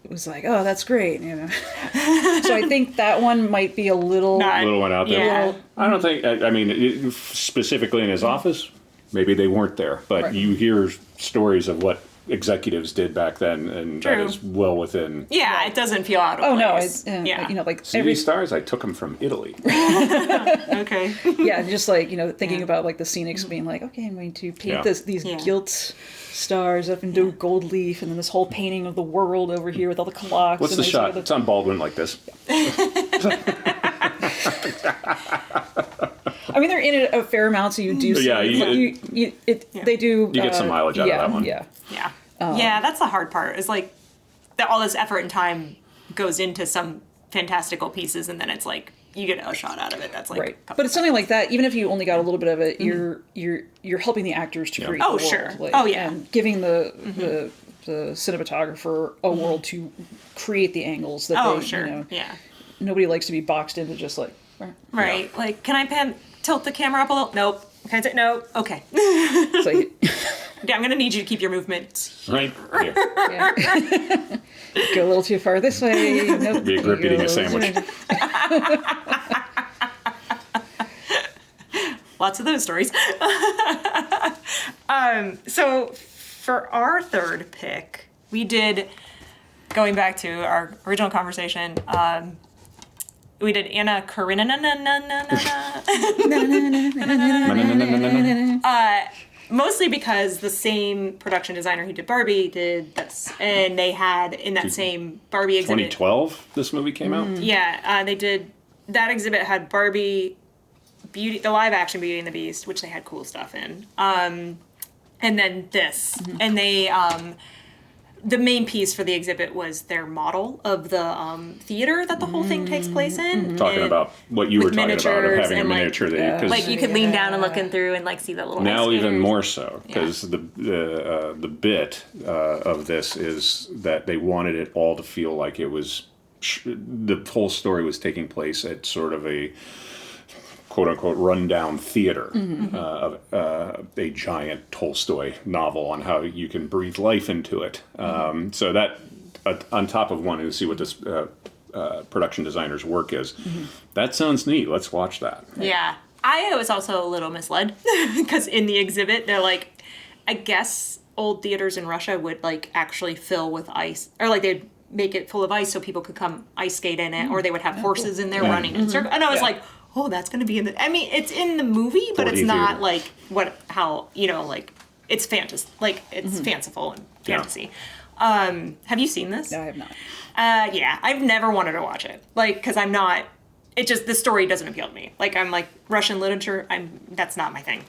was like, oh, that's great, So I think that one might be a little one out there. Yeah. I don't think. I mean, specifically in his office, maybe they weren't there, but you hear stories of what executives did back then, and True. that is well within. Yeah, it doesn't feel out of Oh no, place. yeah. Like See these stars? I took them from Italy. Okay. yeah, just like thinking about like the scenics being like, okay, I'm going to paint these gilt stars up into gold leaf, and then this whole painting of the world over here with all the clocks. What's and the shot? It's on Baldwin like this. I mean, they're in it a fair amount, so you do see. They do. You get some mileage out of that one. Yeah. Yeah. Yeah, that's the hard part. Is like that all this effort and time goes into some fantastical pieces, and then it's like you get a shot out of it. That's like right. But it's something like that. Even if you only got a little bit of it, you're helping the actors to create. Oh, the world, sure. like, Oh, yeah. And giving the cinematographer a world to create the angles that Oh, they. sure. Yeah. Nobody likes to be boxed into just like. Right. Yeah. Like, can I tilt the camera up a little? Nope. Can I say no? Okay. It's like, Yeah, I'm gonna need you to keep your movement. Right here. yeah. Go a little too far this way. Nope. Be a grip eating a sandwich. Lots of those stories. So for our third pick, we did, going back to our original conversation, we did Anna Karenina. Mostly because the same production designer who did Barbie did this, and they had in that same Barbie exhibit. 2012, this movie came out. Yeah, they did. That exhibit had Barbie, Beauty, the live action Beauty and the Beast, which they had cool stuff in, and then this, and they. The main piece for the exhibit was their model of the theater that the whole thing takes place in. Talking about what you were talking about of having a miniature that you like you could lean down and look in through and like see the little. now even escalators. more so because the bit of this is that they wanted it all to feel like it was the whole story was taking place at sort of a quote-unquote rundown theater of a giant Tolstoy novel on how you can breathe life into it. So that, on top of wanting to see what this production designer's work is, that sounds neat. Let's watch that. Yeah. I was also a little misled because in the exhibit, they're like, I guess old theaters in Russia would like actually fill with ice, or like they'd make it full of ice so people could come ice skate in it, or they would have horses in there running in circles. And I was like, oh, that's going to be in the... I mean, it's in the movie, but it's not like like it's fantasy. Like it's fanciful and fantasy. Have you seen this? No, I have not. Yeah, I've never wanted to watch it. Like, because I'm not... It just... The story doesn't appeal to me. Like, I'm like, Russian literature, that's not my thing.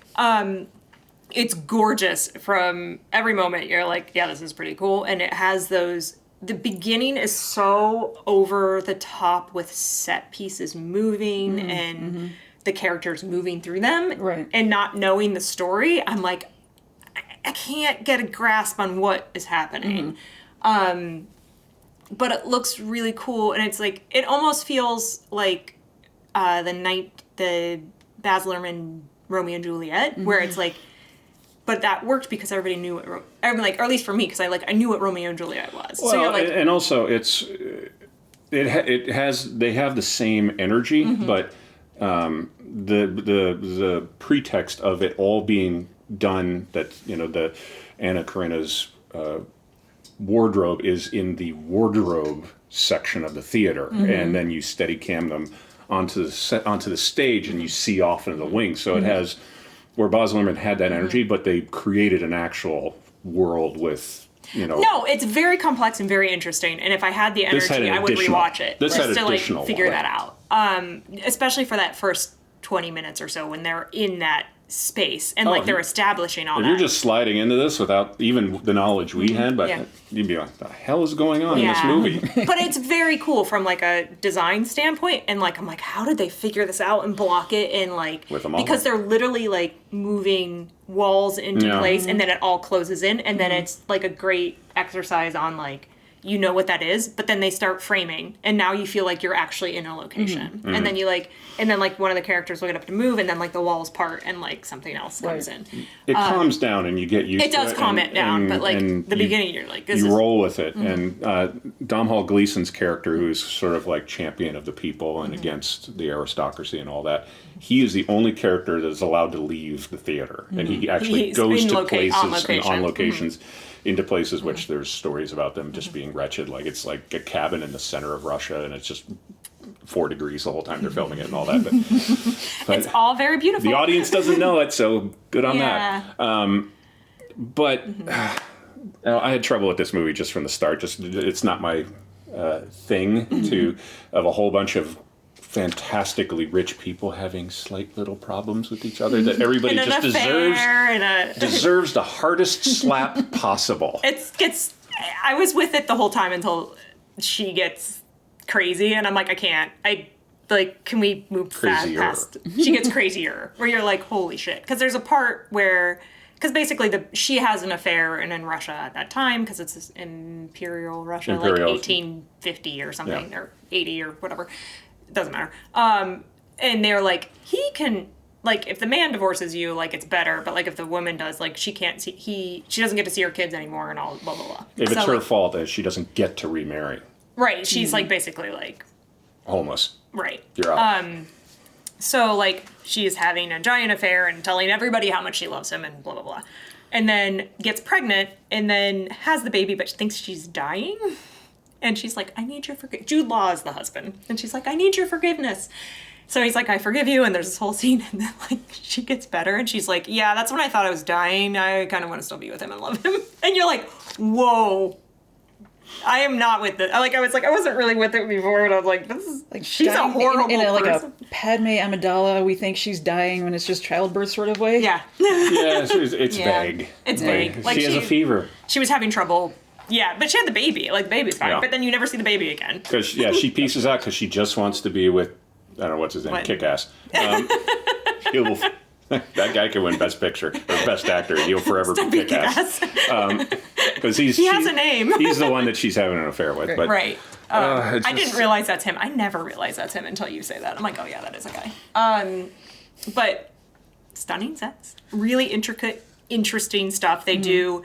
It's gorgeous from every moment. You're like, yeah, this is pretty cool. And it has those... The beginning is so over the top with set pieces moving and the characters moving through them. Right. And not knowing the story, I'm like, I can't get a grasp on what is happening. But it looks really cool, and it's like, it almost feels like the Baz Luhrmann Romeo and Juliet, where it's like, but that worked because everybody knew what, or at least for me, because I knew what Romeo and Juliet was. Well, so you're like, and also they have the same energy, but the pretext of it all being done, that the Anna Karenina's wardrobe is in the wardrobe section of the theater, and then you steady cam them onto the stage, and you see off into the wings. So it has. Where Baz Luhrmann had that energy, but they created an actual world with, No, it's very complex and very interesting. And if I had the energy, I would rewatch it. This had just to additional figure that out. Especially for that first 20 minutes or so when they're in that space and they're establishing all if that. you're just sliding into this without even the knowledge we had, but you'd be like, the hell is going on in this movie? But it's very cool from like a design standpoint, and like I'm like, how did they figure this out and block it and like With them all. because they're literally like moving walls into place and then it all closes in, and then it's like a great exercise on like, you know what that is, but then they start framing, and now you feel like you're actually in a location. And then you and then like one of the characters will get up to move, and then like the walls part, and like something else comes in. It calms down, and you get used to it. It does calm it down, but like the beginning, you're like, this is... You roll with it. And Domhnall Gleeson's character, who's sort of like champion of the people and against the aristocracy and all that, he is the only character that is allowed to leave the theater, and he actually He's goes in to location. on locations, into places which there's stories about them just being wretched. Like it's like a cabin in the center of Russia, and it's just 4 degrees the whole time they're filming it and all that. But It's all very beautiful. the audience doesn't know it, so good on Yeah. that. But I had trouble with this movie just from the start. Just it's not my thing to of a whole bunch of fantastically rich people having slight little problems with each other that everybody And an just affair deserves the hardest slap possible. I was with it the whole time until she gets crazy, and I'm like, I can't. Can we move Crazier. past? She gets crazier, where you're like, holy shit. Because there's a part where, because basically she has an affair in Russia at that time, because it's Imperial Russia, like 1850 or something, Yeah. or 80 or whatever. It doesn't matter. And they're like, he can, like, if the man divorces you, like, it's better, but, like, if the woman does, like, she doesn't get to see her kids anymore and all, blah, blah, blah. If it's her fault that she doesn't get to remarry. Right, she's, like, basically, like... Homeless. Right. You're out. So, like, she's having a giant affair and telling everybody how much she loves him and blah, blah, blah. And then gets pregnant and then has the baby, but thinks she's dying. And she's like, I need your forgiveness. Jude Law is the husband. And she's like, I need your forgiveness. So he's like, I forgive you. And there's this whole scene. And then, like, she gets better. And she's like, yeah, that's when I thought I was dying. I kind of want to still be with him and love him. And you're like, whoa. I am not with it. I wasn't really with it before. And I was like, this is, like, she's a horrible person. A Padme Amidala, we think she's dying when it's just childbirth sort of way. Yeah. Yeah, it's vague. It's vague. Like, she has a fever. She was having trouble. Yeah, but she had the baby. Like, the baby's fine. Yeah. But then you never see the baby again. Because, she pieces out because she just wants to be with, I don't know, what's his name? What? Kick-Ass. That guy could win Best Picture, or Best Actor. He'll forever be Kick-Ass. Because he has a name. He's the one that she's having an affair with. But, Right. I didn't realize that's him. I never realized that's him until you say that. I'm like, oh, yeah, that is a guy. But stunning sets. Really intricate, interesting stuff. They do...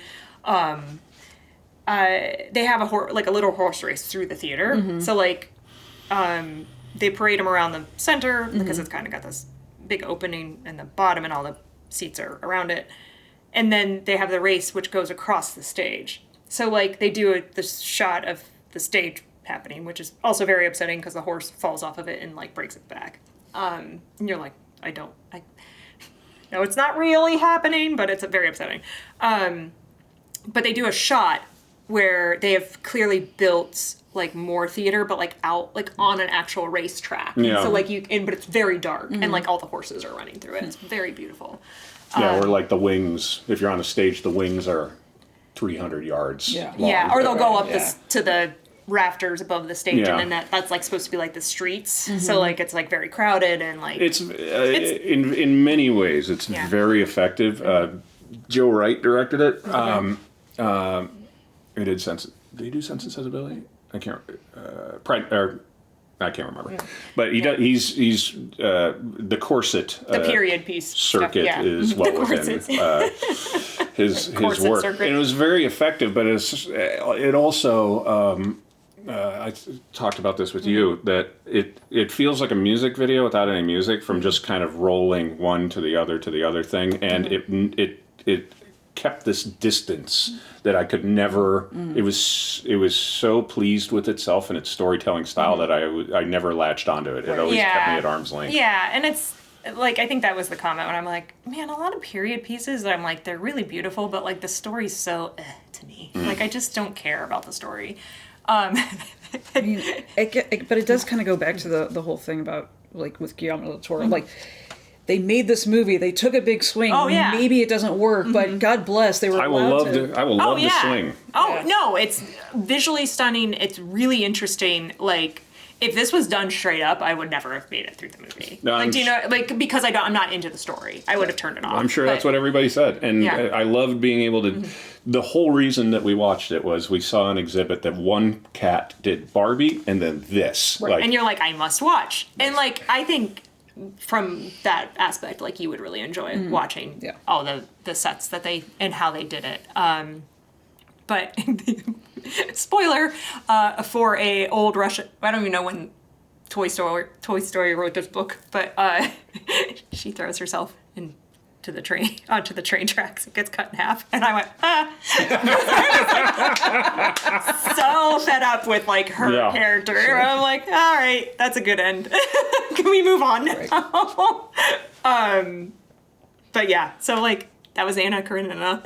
they have a little horse race through the theater. Mm-hmm. So, like, they parade them around the center because it's kind of got this big opening in the bottom and all the seats are around it. And then they have the race, which goes across the stage. So, like, they do this shot of the stage happening, which is also very upsetting because the horse falls off of it and, like, breaks its back. And you're like, no, it's not really happening, but it's very upsetting. But they do a shot where they have clearly built, like, more theater, but, like, out, like, on an actual racetrack. Yeah. So, like, but it's very dark, and, like, all the horses are running through it. It's very beautiful. Yeah, or, like, the wings, if you're on a stage, the wings are 300 yards long. Yeah, or they'll go up to the rafters above the stage, Yeah. and then that's, like, supposed to be, like, the streets. So, like, it's, like, very crowded, and, like... It's in many ways, it's very effective. Joe Wright directed it. Okay. He did Did he do Sense and Sensibility? I can't. I can't remember. But he does. He's the corset. The period piece circuit stuff, is well within his work, circuit. and it was very effective. But it also. I talked about this with you, that it feels like a music video without any music, from just kind of rolling one to the other thing, and it kept this distance that I could never. It was so pleased with itself and its storytelling style that I never latched onto it. It always kept me at arm's length. Yeah, and it's like, I think that was the comment when I'm like, man, a lot of period pieces, I'm like, they're really beautiful, but, like, the story's so to me. Like, I just don't care about the story. I mean, but it does kind of go back to the whole thing about, like, with Guillermo del Toro, like, they made this movie. They took a big swing. Oh, yeah. Maybe it doesn't work, but God bless, they were I will love the swing. Oh, no, it's visually stunning. It's really interesting. Like, if this was done straight up, I would never have made it through the movie. No, like, do you know, like, because I'm not into the story. I would have turned it off. I'm sure that's what everybody said. And I loved being able to... The whole reason that we watched it was we saw an exhibit that one cat did Barbie and then this. Right. Like, and you're like, I must watch. And, like, I think... from that aspect, like, you would really enjoy watching all the sets that they and how they did it. But spoiler for a old Russian. I don't even know when Toy Story wrote this book, but she throws herself into the train onto the train tracks. It gets cut in half, and I went, so fed up with like her character. Sure. I'm like, all right, that's a good end. Can we move on now? Right. But yeah, so like that was Anna Karenina.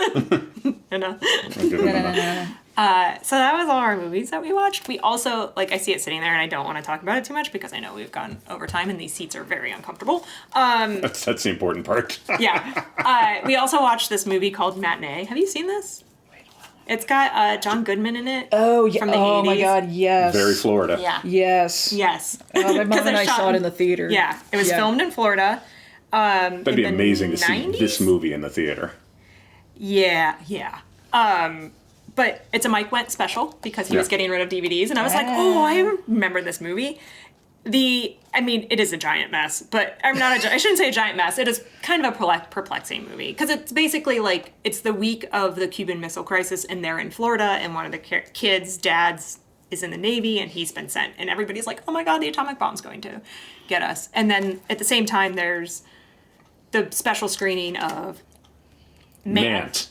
So that was all our movies that we watched. We also, like, I see it sitting there and I don't want to talk about it too much because I know we've gone over time and these seats are very uncomfortable. That's the important part. Yeah. We also watched this movie called Matinee. Have you seen this? It's got John Goodman in it. Oh, yeah. From the 80s. Oh, my God, yes. Very Florida. Yeah. Yes. Yes. My mom and I saw it in the theater. Yeah. It was filmed in Florida. That'd be amazing 90s? to see this movie in the theater. Yeah. But it's a Mike Wendt special because he was getting rid of DVDs. And I was like, oh, I remember this movie. It is a giant mess, but I shouldn't say a giant mess. It is kind of a perplexing movie because it's basically like, it's the week of the Cuban Missile Crisis and they're in Florida and one of the kids' dads is in the Navy and he's been sent. And everybody's like, oh my God, the atomic bomb's going to get us. And then at the same time, there's the special screening of Mant.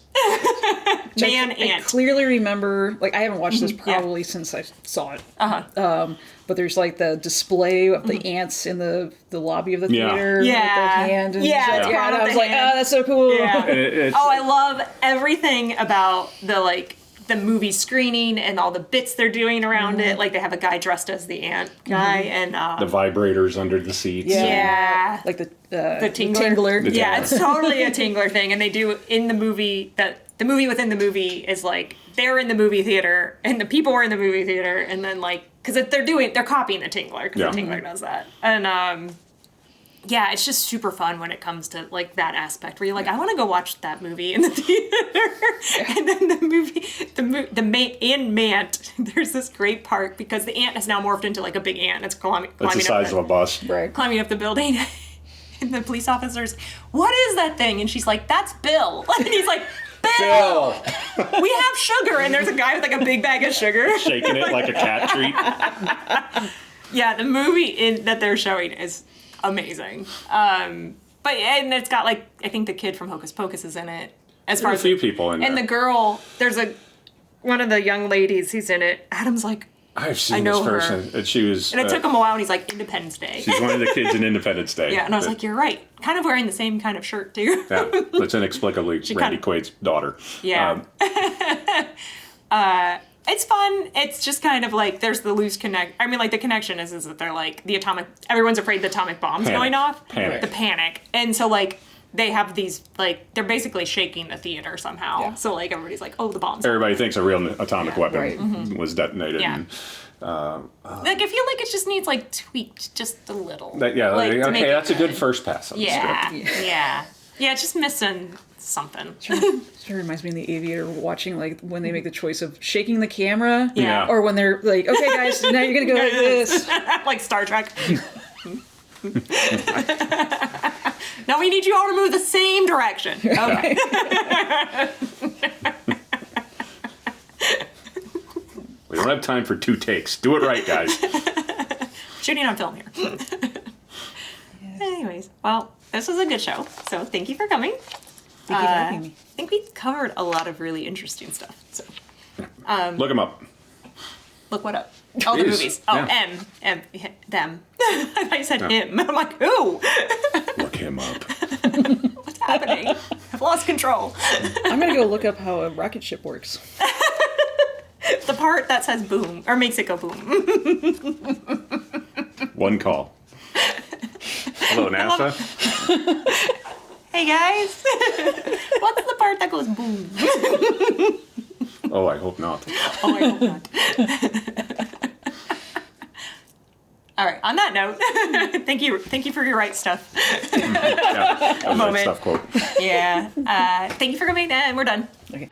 I clearly remember, like, I haven't watched this probably since I saw it. But there's like the display of the ants in the lobby of the theater with their hand. And and I was like, oh, that's so cool. Yeah. I love everything about the movie screening and all the bits they're doing around it. Like they have a guy dressed as the ant guy and the vibrators under the seats. Yeah. Like the tingler. Yeah, it's totally a tingler thing. And they do in the movie the movie within the movie is like they're in the movie theater and the people are in the movie theater and then like because they're copying the tingler because the tingler does that. And it's just super fun when it comes to like that aspect where you're like, I want to go watch that movie in the theater. And then the in Mant, there's this great part because the ant has now morphed into like a big ant. It's climbing That's the size of a bus. Right. Climbing up the building. And the police officer's, what is that thing? And she's like, that's Bill. And he's like, Bill! We have sugar. And there's a guy with like a big bag of sugar. Shaking it like a cat treat. Yeah, the movie that they're showing is amazing. And it's got like, I think the kid from Hocus Pocus is in it. As far as a few people in there. And the girl, there's one of the young ladies who's in it. Adam's like, I've seen this person. And she was... And it took him a while, and he's like, Independence Day. She's one of the kids in Independence Day. Yeah, and I was like, you're right. Kind of wearing the same kind of shirt, too. Yeah, that's inexplicably Randy Quaid's daughter. Yeah. It's fun. It's just kind of like, there's the loose connect... I mean, like, the connection is that they're like, everyone's afraid the atomic bomb's going off. Panic. The panic. And so, like... They have these, like, they're basically shaking the theater somehow. Yeah. So, like, everybody's like, oh, the bomb's... Everybody thinks a real atomic weapon was detonated. Yeah. And, like, I feel like it just needs, like, tweaked just a little. Okay, that's a good first pass on the script. Yeah, it's just missing something. Sure reminds me of The Aviator watching, like, when they make the choice of shaking the camera. Yeah. Or when they're like, okay, guys, now you're going to go like this. Like Star Trek. Now we need you all to move the same direction. Okay. We don't have time for 2 takes. Do it right, guys. Shooting on film here. Anyways, well, this was a good show. So thank you for coming. Thank you for having me. I think we covered a lot of really interesting stuff. So Look them up. Look what up? Oh, the movies. Oh, yeah. Them. I thought you said him. I'm like, who? Look him up. What's happening? I've lost control. I'm going to go look up how a rocket ship works. The part that says boom, or makes it go boom. One call. Hello, NASA. Hey, guys. What's the part that goes boom? Oh, I hope not. Oh, I hope not. All right. On that note, thank you for your right stuff. Yeah, that was Moment. Right Stuff quote. Yeah. Thank you for coming, and we're done. Okay.